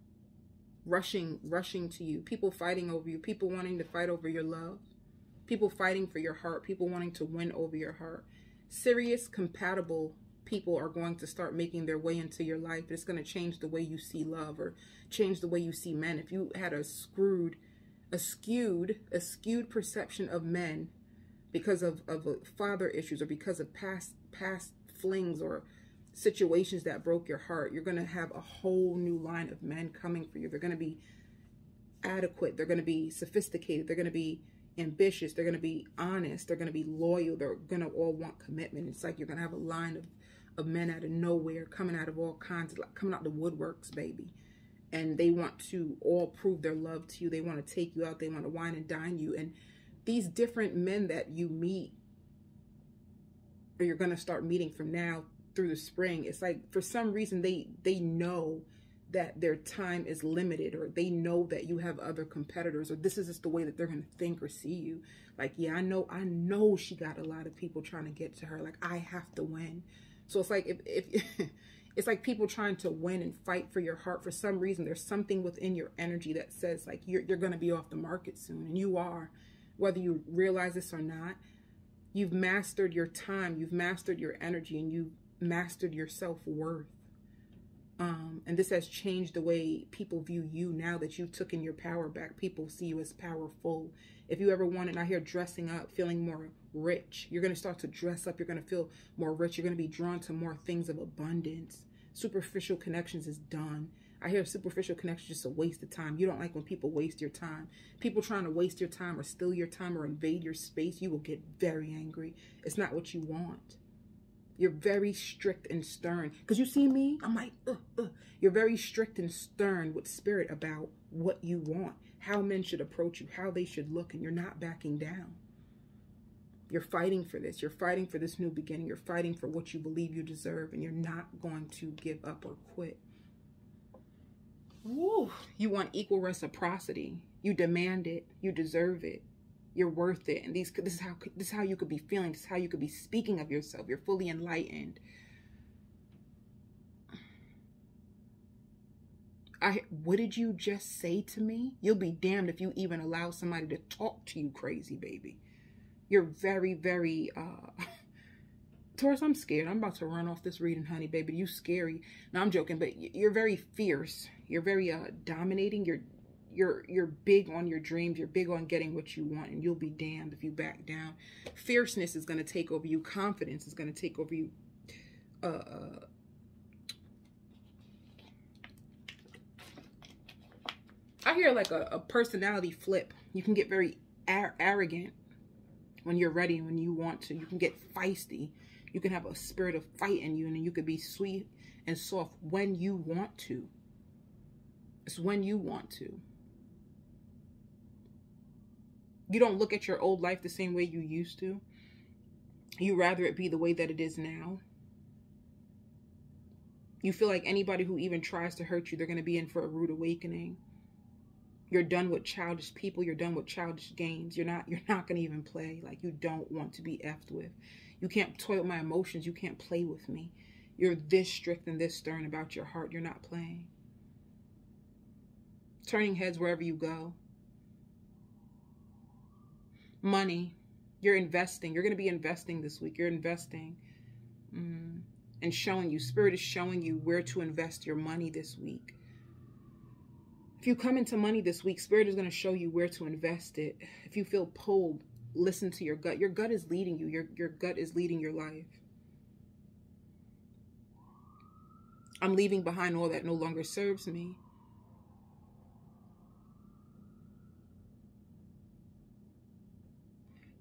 S1: Rushing to you. People fighting over you. People wanting to fight over your love. People fighting for your heart. People wanting to win over your heart. Serious, compatible people are going to start making their way into your life. It's going to change the way you see love or change the way you see men. If you had a skewed perception of men because of father issues or because of past flings or situations that broke your heart, you're going to have a whole new line of men coming for you. They're going to be adequate. They're going to be sophisticated. They're going to be ambitious. They're going to be honest. They're going to be loyal. They're going to all want commitment. It's like you're going to have a line of men out of nowhere, coming out of all kinds of, like, coming out the woodworks, baby. And they want to all prove their love to you. They want to take you out. They want to wine and dine you. And these different men that you meet, or you're going to start meeting from now through the spring, it's like for some reason they know that their time is limited, or they know that you have other competitors, or this is just the way that they're going to think or see you. Like, yeah, I know she got a lot of people trying to get to her. Like, I have to win. So it's like if it's like people trying to win and fight for your heart. For some reason, there's something within your energy that says like you're going to be off the market soon, and you are, whether you realize this or not. You've mastered your time, you've mastered your energy, and you've mastered your self-worth. And this has changed the way people view you now that you've taken your power back. People see you as powerful. If you ever wanted, I hear dressing up, feeling more rich. You're going to start to dress up. You're going to feel more rich. You're going to be drawn to more things of abundance. Superficial connections is done. I hear superficial connections just a waste of time. You don't like when people waste your time. People trying to waste your time or steal your time or invade your space, you will get very angry. It's not what you want. You're very strict and stern. Because you see me, I'm like, You're very strict and stern with spirit about what you want, how men should approach you, how they should look, and you're not backing down. You're fighting for this. You're fighting for this new beginning. You're fighting for what you believe you deserve, and you're not going to give up or quit. Woo. You want equal reciprocity. You demand it. You deserve it. You're worth it. And this is how you could be feeling. This is how you could be speaking of yourself. You're fully enlightened. What did you just say to me? You'll be damned if you even allow somebody to talk to you crazy, baby. You're very, very, Taurus, I'm scared. I'm about to run off this reading, honey, baby. You scary. No, I'm joking, but you're very fierce. You're very dominating. You're big on your dreams. You're big on getting what you want, and you'll be damned if you back down. Fierceness is going to take over you. Confidence is going to take over you. I hear like a personality flip. You can get very arrogant when you're ready and when you want to. You can get feisty. You can have a spirit of fight in you, and then you could be sweet and soft when you want to. It's when you want to. You don't look at your old life the same way you used to. You rather it be the way that it is now. You feel like anybody who even tries to hurt you, they're going to be in for a rude awakening. You're done with childish people. You're done with childish games. You're not going to even play. Like, you don't want to be effed with. You can't toy with my emotions. You can't play with me. You're this strict and this stern about your heart. You're not playing. Turning heads wherever you go. Money. You're investing. You're going to be investing this week. You're investing. And showing you. Spirit is showing you where to invest your money this week. If you come into money this week, Spirit is going to show you where to invest it. If you feel pulled, listen to your gut. Your gut is leading you. Your gut is leading your life. I'm leaving behind all that no longer serves me.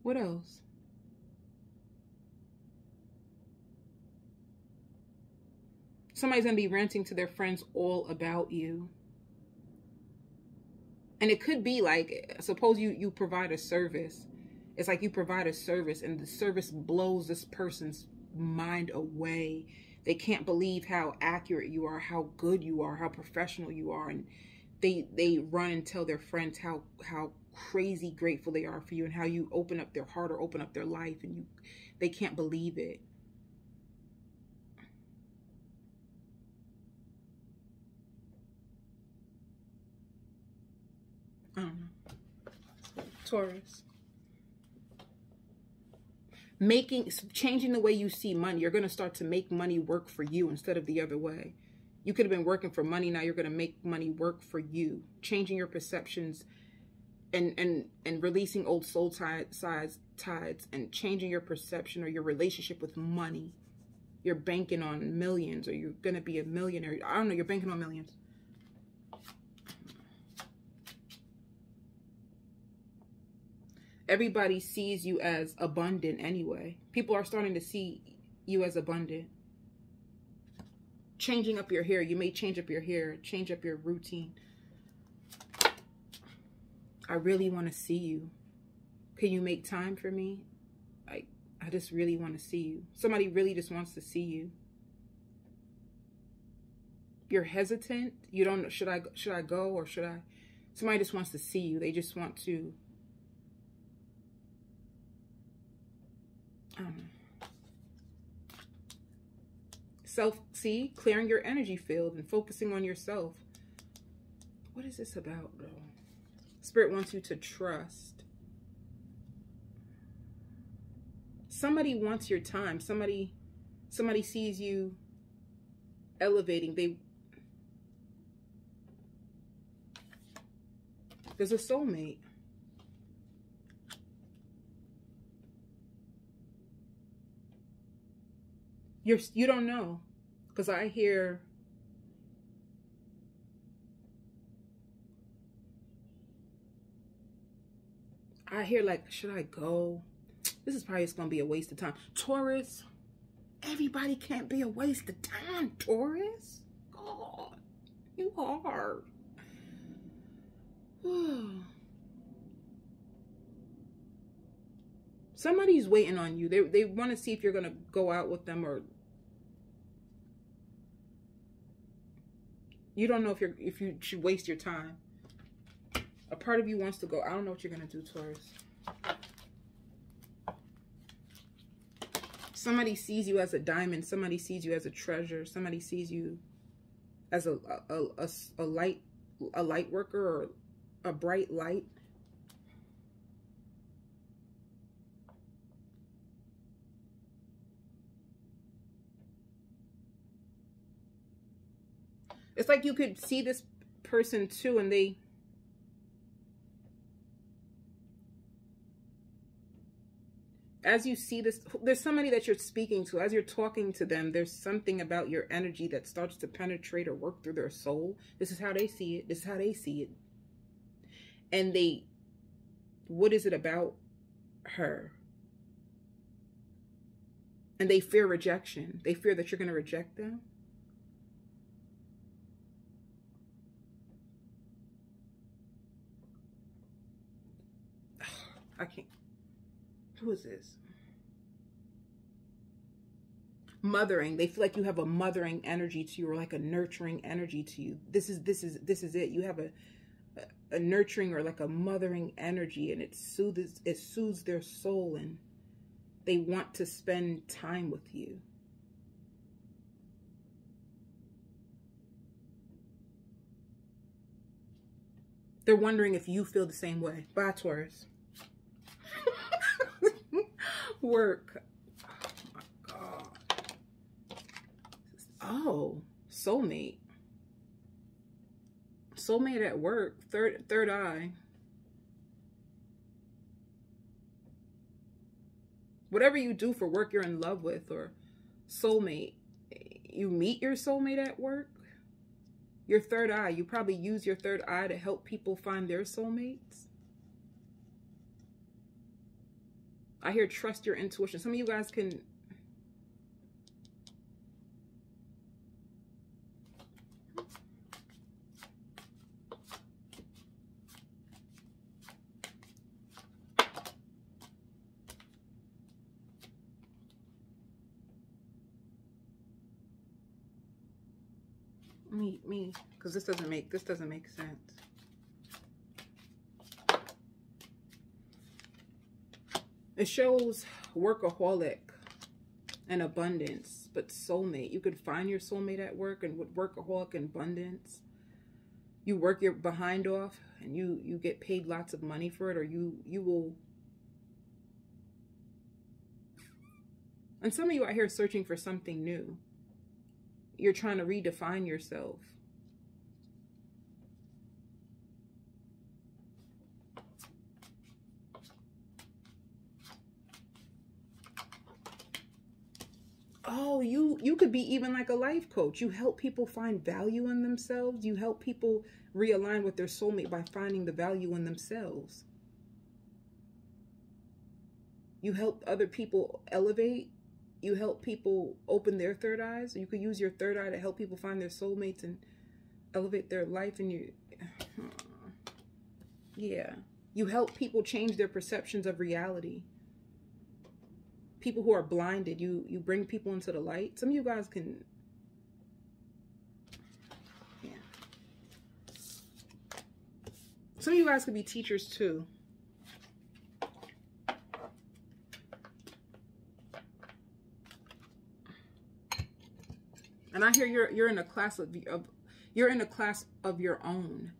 S1: What else? Somebody's going to be ranting to their friends all about you. And it could be like, suppose you provide a service. It's like you provide a service and the service blows this person's mind away. They can't believe how accurate you are, how good you are, how professional you are. And they run and tell their friends how crazy grateful they are for you and how you open up their heart or open up their life, and they can't believe it. I don't know. Taurus. changing the way you see money. You're going to start to make money work for you instead of the other way. You could have been working for money. Now you're going to make money work for you. Changing your perceptions and releasing old soul tides and changing your perception or your relationship with money. You're banking on millions, or you're going to be a millionaire. I don't know. You're banking on millions. Everybody sees you as abundant anyway. People are starting to see you as abundant. Changing up your hair. You may change up your hair, change up your routine. I really want to see you. Can you make time for me? I just really want to see you. Somebody really just wants to see you. You're hesitant. You don't know, should I go or should I? Somebody just wants to see you. They just want to, I don't know. Clearing your energy field and focusing on yourself. What is this about, though? Spirit wants you to trust. Somebody wants your time. Somebody sees you elevating. There's a soulmate. You don't know, because I hear like, should I go? This is probably just going to be a waste of time. Taurus, everybody can't be a waste of time, Taurus. God, you are. Somebody's waiting on you. They want to see if you're going to go out with them, or you don't know if you should waste your time. A part of you wants to go. I don't know what you're going to do, Taurus. Somebody sees you as a diamond. Somebody sees you as a treasure. Somebody sees you as a light worker, or a bright light. It's like you could see this person too, and as you see this, there's somebody that you're speaking to. As you're talking to them, there's something about your energy that starts to penetrate or work through their soul. This is how they see it. This is how they see it. And what is it about her? And they fear rejection. They fear that you're going to reject them. I can't. Who is this? Mothering. They feel like you have a mothering energy to you, or like a nurturing energy to you. This is it. You have a nurturing or like a mothering energy, and it soothes their soul, and they want to spend time with you. They're wondering if you feel the same way. Bye, Taurus. Work. Oh my God. Oh, soulmate. Soulmate at work. Third eye. Whatever you do for work you're in love with, or soulmate. You meet your soulmate at work. Your third eye. You probably use your third eye to help people find their soulmates. I hear trust your intuition. Some of you guys can... Me, because this doesn't make sense. It shows workaholic and abundance, but soulmate. You could find your soulmate at work, and with workaholic and abundance, you work your behind off, and you get paid lots of money for it, or you will And some of you out here searching for something new. You're trying to redefine yourself. Oh, you could be even like a life coach. You help people find value in themselves. You help people realign with their soulmate by finding the value in themselves. You help other people elevate. You help people open their third eyes. You could use your third eye to help people find their soulmates and elevate their life. And yeah, you help people change their perceptions of reality. People who are blinded, you bring people into the light. Some of you guys can, yeah. Some of you guys could be teachers too. And I hear you're in a class of you're in a class of your own.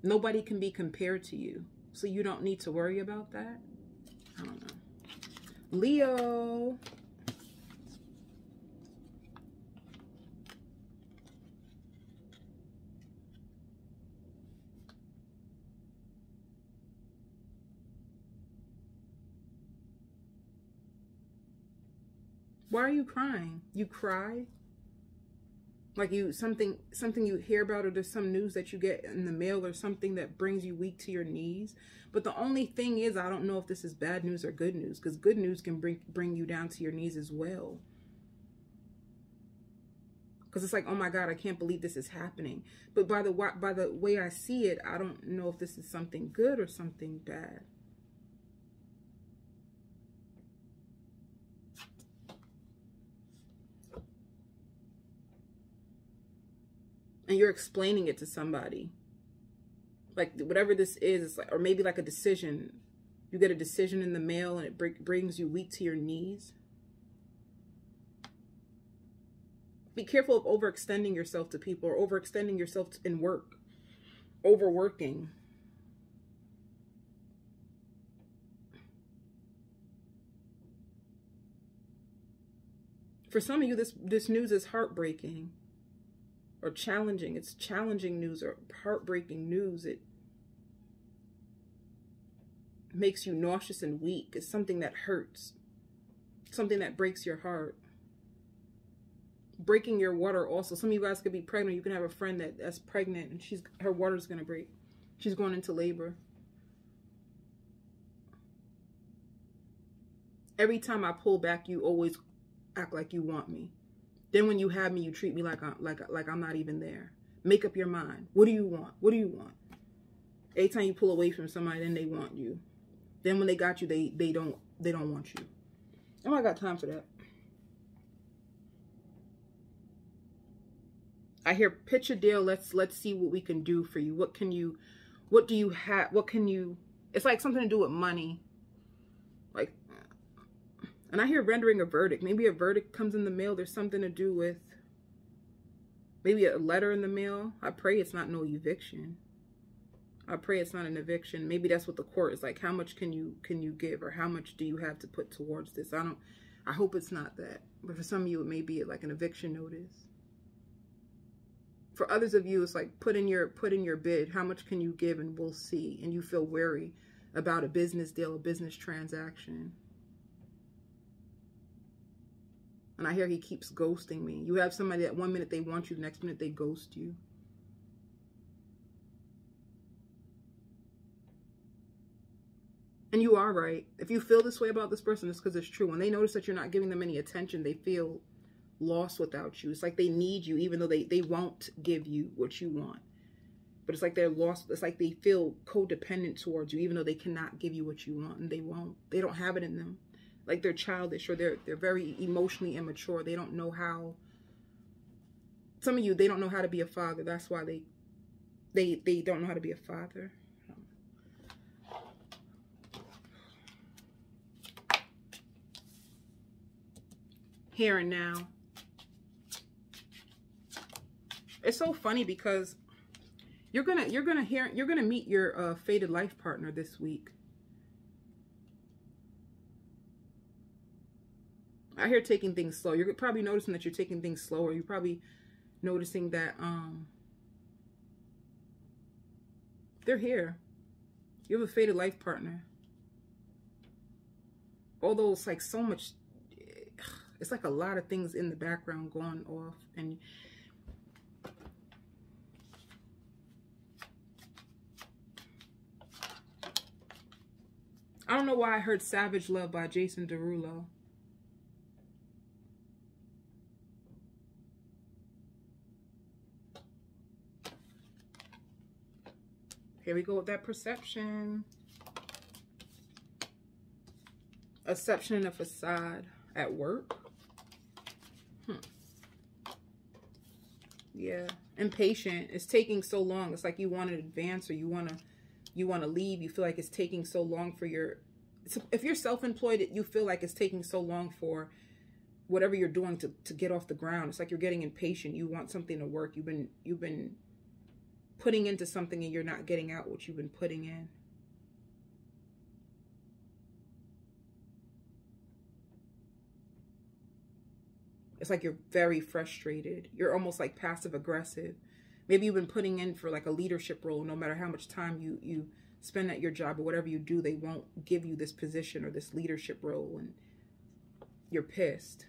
S1: Nobody can be compared to you, so you don't need to worry about that. I don't know. Leo. Why are you crying? You cry? Like something you hear about, or there's some news that you get in the mail or something that brings you weak to your knees. But the only thing is, I don't know if this is bad news or good news, because good news can bring you down to your knees as well. Because it's like, oh my God, I can't believe this is happening. But by the way I see it, I don't know if this is something good or something bad. And you're explaining it to somebody. Like whatever this is, it's like, or maybe like a decision. You get a decision in the mail and it brings you weak to your knees. Be careful of overextending yourself to people, or overextending yourself in work. Overworking. For some of you, this news is heartbreaking. Or challenging. It's challenging news or heartbreaking news. It makes you nauseous and weak. It's something that hurts. Something that breaks your heart. Breaking your water also. Some of you guys could be pregnant. You can have a friend that's pregnant and her water's going to break. She's going into labor. Every time I pull back, you always act like you want me. Then when you have me, you treat me like I'm not even there. Make up your mind. What do you want? What do you want? Every time you pull away from somebody, then they want you. Then when they got you, they don't want you. Oh, I got time for that. I hear pitch a deal. Let's see what we can do for you. What do you have? What can you? It's like something to do with money. Like. And I hear rendering a verdict. Maybe a verdict comes in the mail. There's something to do with maybe a letter in the mail. I pray it's not no eviction. I pray it's not an eviction. Maybe that's what the court is like. How much can you give, or how much do you have to put towards this? I hope it's not that. But for some of you, it may be like an eviction notice. For others of you, it's like put in your bid. How much can you give, and we'll see. And you feel wary about a business deal, a business transaction. And I hear he keeps ghosting me. You have somebody that 1 minute they want you, the next minute they ghost you. And you are right. If you feel this way about this person, it's because it's true. When they notice that you're not giving them any attention, they feel lost without you. It's like they need you, even though they won't give you what you want. But it's like they're lost. It's like they feel codependent towards you, even though they cannot give you what you want, and they won't. They don't have it in them. Like they're childish, or they're very emotionally immature. They don't know how. Some of you, they don't know how to be a father. That's why they don't know how to be a father. Here and now. It's so funny because you're gonna meet your fated life partner this week. I hear taking things slow. You're probably noticing that you're taking things slower. You're probably noticing that they're here. You have a fated life partner. Although it's like so much, it's like a lot of things in the background going off. And I don't know why I heard Savage Love by Jason Derulo. Here we go with that perception. Assumption and a facade at work. Yeah. Impatient. It's taking so long. It's like you want to advance or you want to leave. You feel like it's taking so long for your... If you're self-employed, you feel like it's taking so long for whatever you're doing to get off the ground. It's like you're getting impatient. You want something to work. You've been putting into something and you're not getting out what you've been putting in. It's like you're very frustrated. You're almost like passive aggressive. Maybe you've been putting in for like a leadership role. No matter how much time you spend at your job or whatever you do, they won't give you this position or this leadership role, and you're pissed.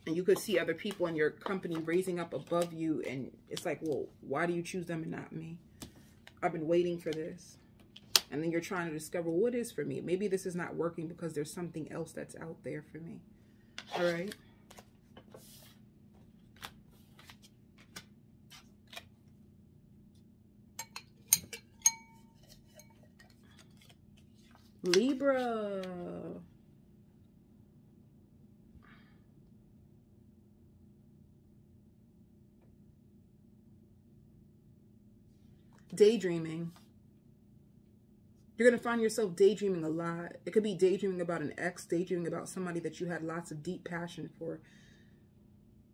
S1: And you could see other people in your company raising up above you, and it's like, well, why do you choose them and not me? I've been waiting for this. And then you're trying to discover what is for me. Maybe this is not working because there's something else that's out there for me. All right. Libra. Daydreaming. You're going to find yourself daydreaming a lot. It could be daydreaming about an ex, daydreaming about somebody that you had lots of deep passion for.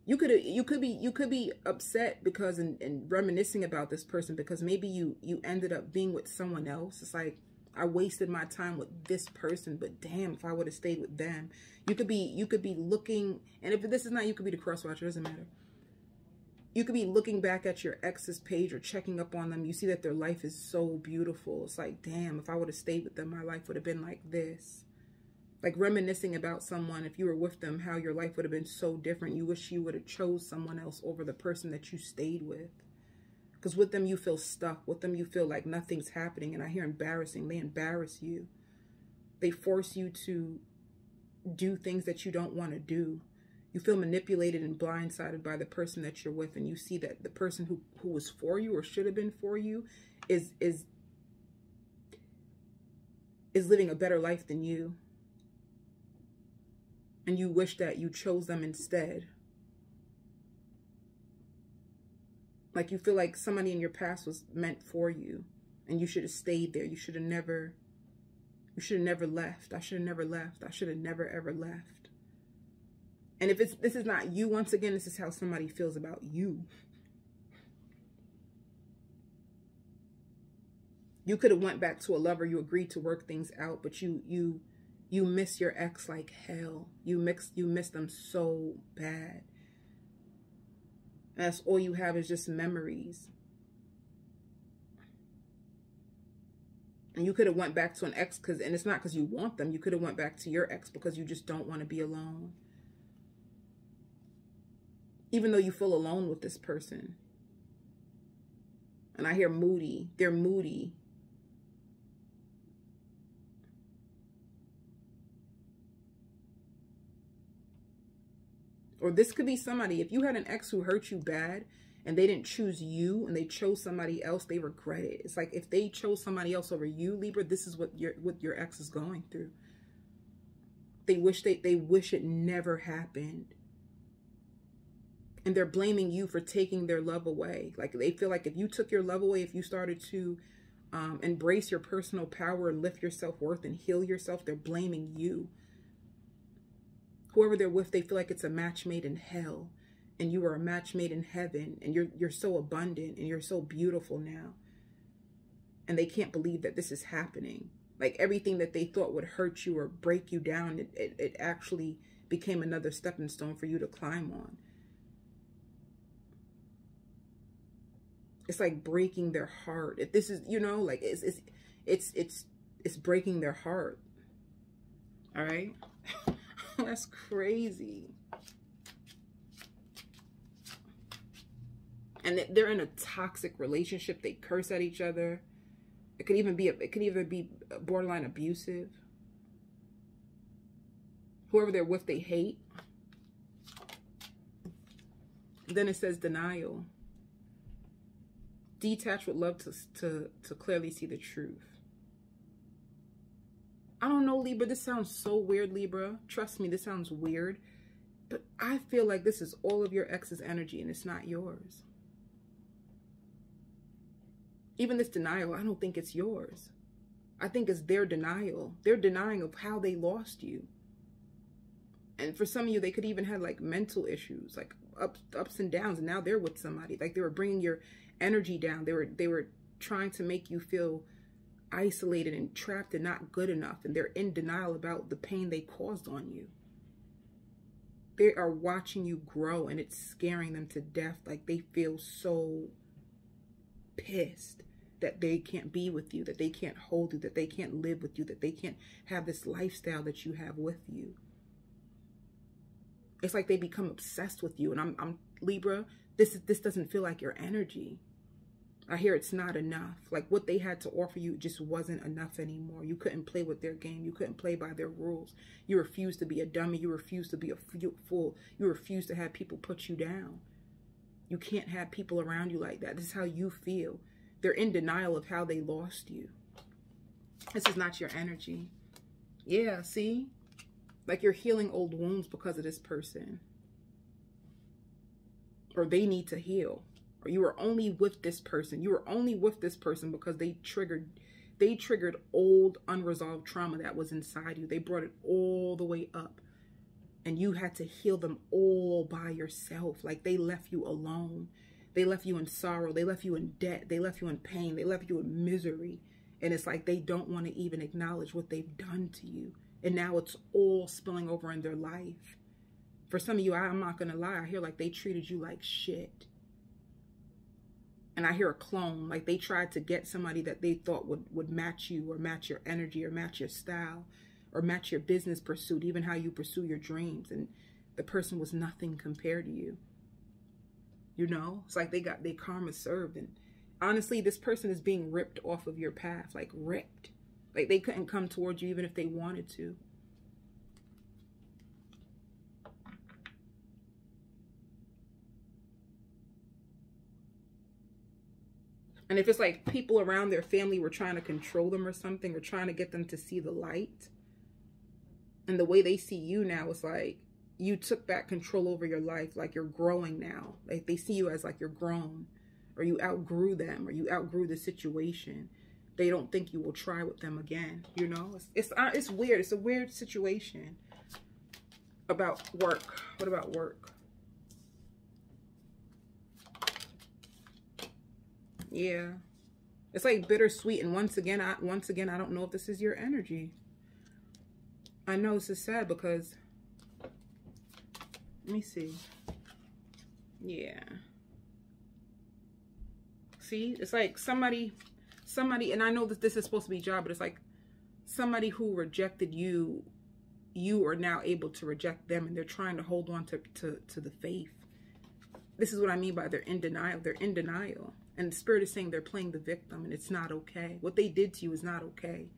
S1: You could be upset because and reminiscing about this person because maybe you ended up being with someone else. It's like, I wasted my time with this person, but damn, if I would have stayed with them. You could be looking, and if this is not, you could be the cross watcher, doesn't matter. You could be looking back at your ex's page or checking up on them. You see that their life is so beautiful. It's like, damn, if I would have stayed with them, my life would have been like this. Like reminiscing about someone, if you were with them, how your life would have been so different. You wish you would have chose someone else over the person that you stayed with. Because with them, you feel stuck. With them, you feel like nothing's happening. And I hear embarrassing. They embarrass you. They force you to do things that you don't want to do. You feel manipulated and blindsided by the person that you're with, and you see that the person who was for you or should have been for you is living a better life than you. And you wish that you chose them instead. Like you feel like somebody in your past was meant for you and you should have stayed there. You should have never left. I should have never left. I should have never ever left. And if this is not you, once again, this is how somebody feels about you. You could have went back to a lover. You agreed to work things out, but you miss your ex like hell. You miss them so bad. And that's all you have is just memories. And you could have went back to an ex and it's not because you want them. You could have went back to your ex because you just don't want to be alone. Even though you feel alone with this person. And I hear moody. They're moody. Or this could be somebody, if you had an ex who hurt you bad and they didn't choose you and they chose somebody else, they regret it. It's like if they chose somebody else over you, Libra, this is what your ex is going through. They wish it never happened. And they're blaming you for taking their love away. Like they feel like if you took your love away, if you started to embrace your personal power and lift your self-worth and heal yourself, they're blaming you. Whoever they're with, they feel like it's a match made in hell. And you are a match made in heaven. And you're so abundant and you're so beautiful now. And they can't believe that this is happening. Like everything that they thought would hurt you or break you down, it actually became another stepping stone for you to climb on. It's like breaking their heart. If this is, you know, like it's breaking their heart. All right. That's crazy. And they're in a toxic relationship. They curse at each other. It could even be borderline abusive. Whoever they're with, they hate. Then it says denial. Detached would love to clearly see the truth. I don't know, Libra. This sounds so weird, Libra. Trust me, this sounds weird. But I feel like this is all of your ex's energy and it's not yours. Even this denial, I don't think it's yours. I think it's their denial. They're denying of how they lost you. And for some of you, they could even have like mental issues, like ups and downs. And now they're with somebody. Like they were bringing your energy down. They were trying to make you feel isolated and trapped and not good enough. And they're in denial about the pain they caused on you. They are watching you grow and it's scaring them to death. Like they feel so pissed that they can't be with you, that they can't hold you, that they can't live with you, that they can't have this lifestyle that you have with you. It's like they become obsessed with you. And I'm Libra, this doesn't feel like your energy. I hear it's not enough. Like what they had to offer you just wasn't enough anymore. You couldn't play with their game. You couldn't play by their rules. You refused to be a dummy. You refused to be a fool. You refused to have people put you down. You can't have people around you like that. This is how you feel. They're in denial of how they lost you. This is not your energy. Yeah, see? Like you're healing old wounds because of this person. Or they need to heal. Or you are only with this person. You are only with this person because they triggered old unresolved trauma that was inside you. They brought it all the way up. And you had to heal them all by yourself. Like they left you alone. They left you in sorrow. They left you in debt. They left you in pain. They left you in misery. And it's like they don't want to even acknowledge what they've done to you. And now it's all spilling over in their life. For some of you, I'm not going to lie. I hear like they treated you like shit. And I hear a clone. Like they tried to get somebody that they thought would match you or match your energy or match your style or match your business pursuit, even how you pursue your dreams. And the person was nothing compared to you. You know, it's like they got their karma served. And honestly, this person is being ripped off of your path, like ripped. Like they couldn't come towards you even if they wanted to. And if it's like people around their family were trying to control them or something, or trying to get them to see the light, and the way they see you now is like, you took back control over your life, like you're growing now. Like they see you as like you're grown, or you outgrew them, or you outgrew the situation. They don't think you will try with them again. You know, it's weird. It's a weird situation. About work. What about work? Yeah, it's like bittersweet. And once again, I don't know if this is your energy. I know this is sad because. Let me see. Yeah. See, it's like somebody, and I know that this is supposed to be job, but it's like somebody who rejected you, you are now able to reject them, and they're trying to hold on to the faith. This is what I mean by they're in denial. They're in denial. And the spirit is saying they're playing the victim, and it's not okay. What they did to you is not okay.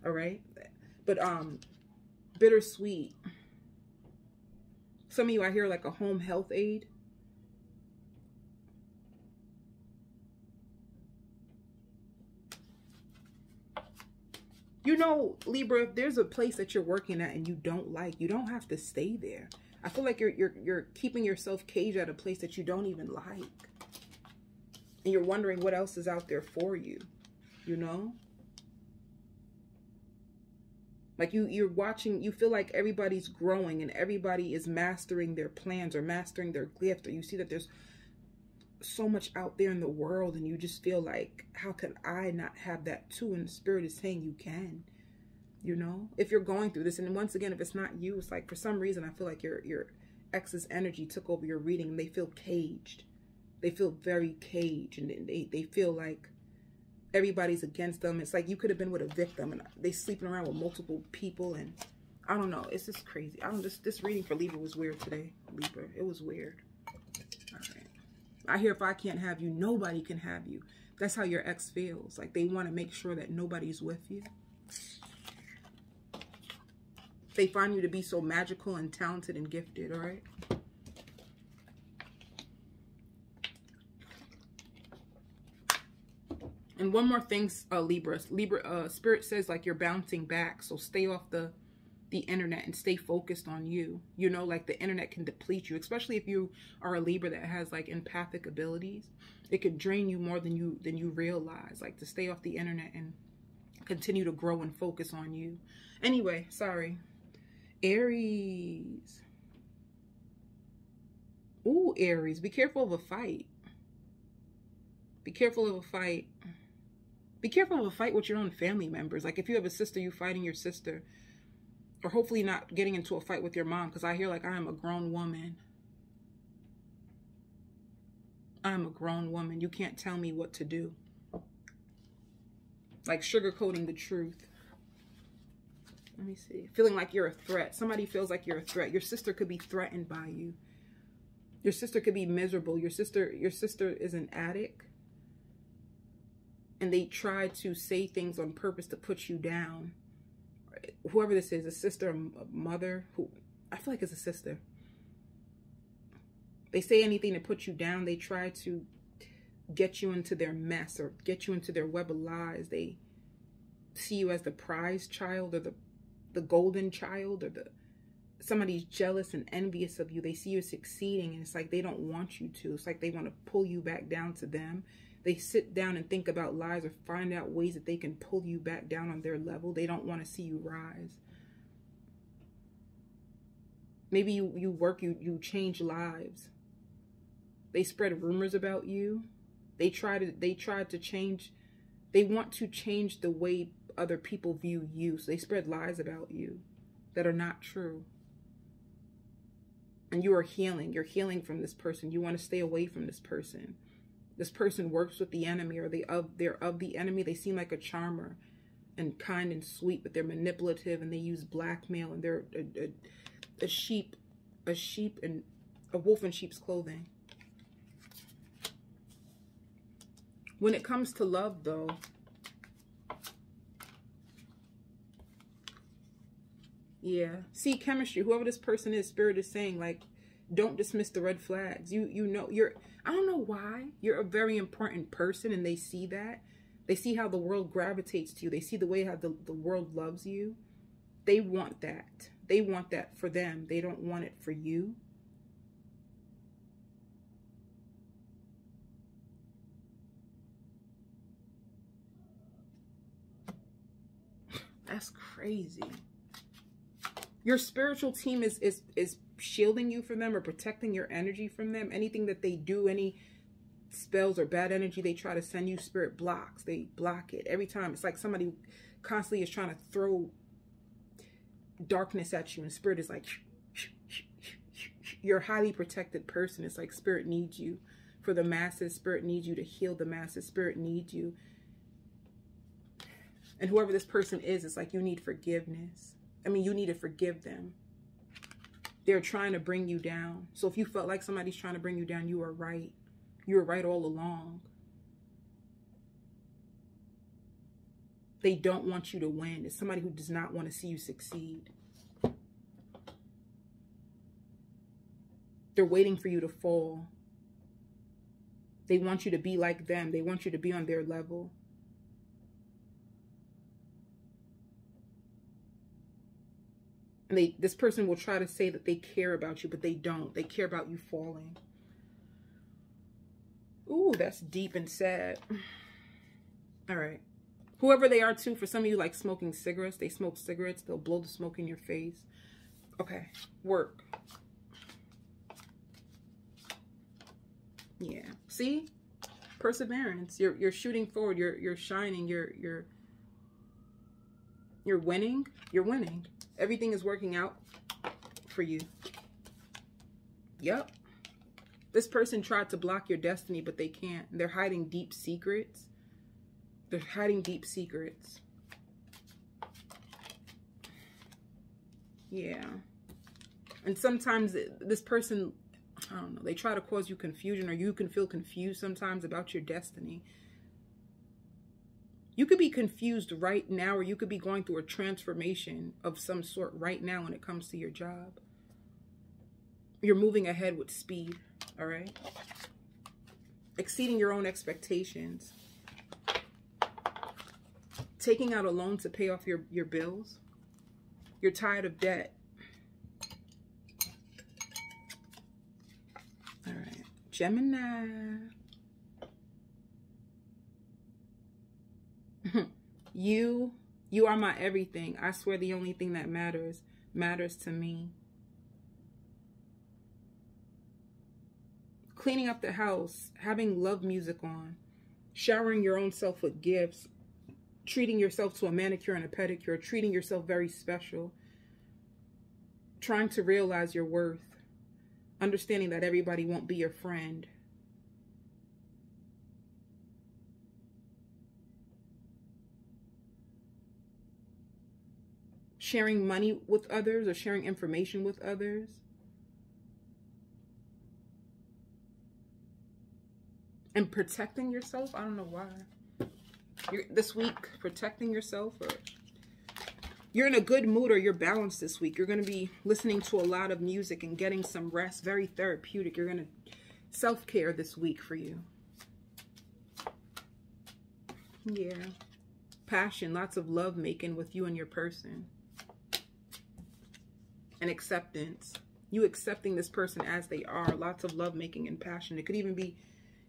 S1: All right? But bittersweet. Some of you, I hear like a home health aide. You know, Libra, if there's a place that you're working at and you don't like, you don't have to stay there. I feel like you're keeping yourself caged at a place that you don't even like. And you're wondering what else is out there for you, you know? Like you're watching, you feel like everybody's growing and everybody is mastering their plans or mastering their gift. Or you see that there's so much out there in the world and you just feel like, how can I not have that too? And the spirit is saying you can. you know, if you're going through this. And once again, if it's not you, it's like for some reason I feel like your ex's energy took over your reading, and they feel caged. They feel very caged, and they feel like everybody's against them. It's like you could have been with a victim, and they sleeping around with multiple people, and I don't know. It's just crazy. I don't this reading for Libra was weird today. Libra, it was weird. All right. I hear if I can't have you, nobody can have you. That's how your ex feels. Like they want to make sure that nobody's with you. They find you to be so magical and talented and gifted, all right? And one more thing, Libra. Spirit says like you're bouncing back, so stay off the internet and stay focused on you. You know, like the internet can deplete you, especially if you are a Libra that has like empathic abilities. It could drain you more than you realize. Like to stay off the internet and continue to grow and focus on you. Anyway, sorry. Aries. Ooh, Aries, be careful of a fight. Be careful of a fight. Be careful of a fight with your own family members. Like if you have a sister, you fighting your sister. Or hopefully not getting into a fight with your mom, because I hear like I am a grown woman. I'm a grown woman. You can't tell me what to do. Like sugarcoating the truth. Let me see. Feeling like you're a threat. Somebody feels like you're a threat. Your sister could be threatened by you. Your sister could be miserable. Your sister is an addict. And they try to say things on purpose to put you down. Whoever this is, a sister, a mother, who I feel like it's a sister. They say anything to put you down. They try to get you into their mess or get you into their web of lies. They see you as the prize child or the golden child, or somebody's jealous and envious of you. They see you succeeding, and it's like they don't want you to. It's like they want to pull you back down to them. They sit down and think about lies or find out ways that they can pull you back down on their level. They don't want to see you rise. Maybe you change lives. They spread rumors about you. They want to change the way other people view you. So they spread lies about you that are not true. And you are healing. You're healing from this person. You want to stay away from this person. This person works with the enemy, or they're of the enemy. They seem like a charmer and kind and sweet, but they're manipulative, and they use blackmail, and they're a wolf in sheep's clothing. When it comes to love, though, yeah, see chemistry. Whoever this person is, Spirit is saying like, don't dismiss the red flags. You know, I don't know why. You're a very important person, and they see that. They see how the world gravitates to you. They see the way how the world loves you. They want that. They want that for them. They don't want it for you. That's crazy. Your spiritual team is shielding you from them or protecting your energy from them. Anything that they do, any spells or bad energy they try to send you, Spirit blocks. They block it every time. It's like somebody constantly is trying to throw darkness at you, and Spirit is like, you're a highly protected person. It's like Spirit needs you for the masses. Spirit needs you to heal the masses. Spirit needs you. And whoever this person is, it's like you need forgiveness. I mean, you need to forgive them. They're trying to bring you down. So if you felt like somebody's trying to bring you down, you are right. You were right all along. They don't want you to win. It's somebody who does not want to see you succeed. They're waiting for you to fall. They want you to be like them. They want you to be on their level. And this person will try to say that they care about you, but they don't. They care about you falling. Ooh, that's deep and sad. All right. Whoever they are, too, for some of you, like smoking cigarettes. They smoke cigarettes. They'll blow the smoke in your face. Okay. Work. Yeah. See? Perseverance. You're shooting forward. You're shining. You're winning. You're winning. Everything is working out for you. Yep. This person tried to block your destiny, but they can't. They're hiding deep secrets. They're hiding deep secrets. Yeah. And sometimes this person, I don't know, they try to cause you confusion, or you can feel confused sometimes about your destiny. You could be confused right now, or you could be going through a transformation of some sort right now when it comes to your job. You're moving ahead with speed, all right? Exceeding your own expectations. Taking out a loan to pay off your bills. You're tired of debt. All right, Gemini. You are my everything. I swear the only thing that matters to me. Cleaning up the house, having love music on, showering your own self with gifts, treating yourself to a manicure and a pedicure, treating yourself very special, trying to realize your worth, understanding that everybody won't be your friend. Sharing money with others or sharing information with others. And protecting yourself. I don't know why. This week, protecting yourself, or you're in a good mood, or you're balanced this week. You're going to be listening to a lot of music and getting some rest. Very therapeutic. You're going to self-care this week for you. Yeah. Passion. Lots of love making with you and your person. And acceptance. You accepting this person as they are. Lots of love making and passion. It could even be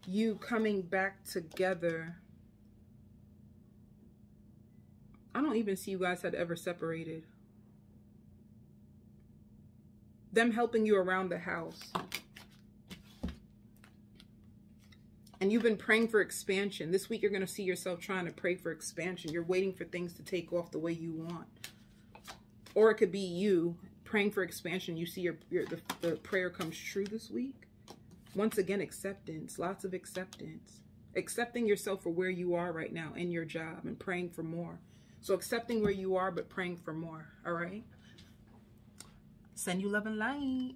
S1: you coming back together. I don't even see you guys had ever separated. Them helping you around the house. And you've been praying for expansion. This week you're going to see yourself trying to pray for expansion. You're waiting for things to take off the way you want. Or it could be you praying for expansion. You see the prayer comes true this week. Once again, acceptance. Lots of acceptance. Accepting yourself for where you are right now in your job and praying for more. So accepting where you are, but praying for more. All right? Send you love and light.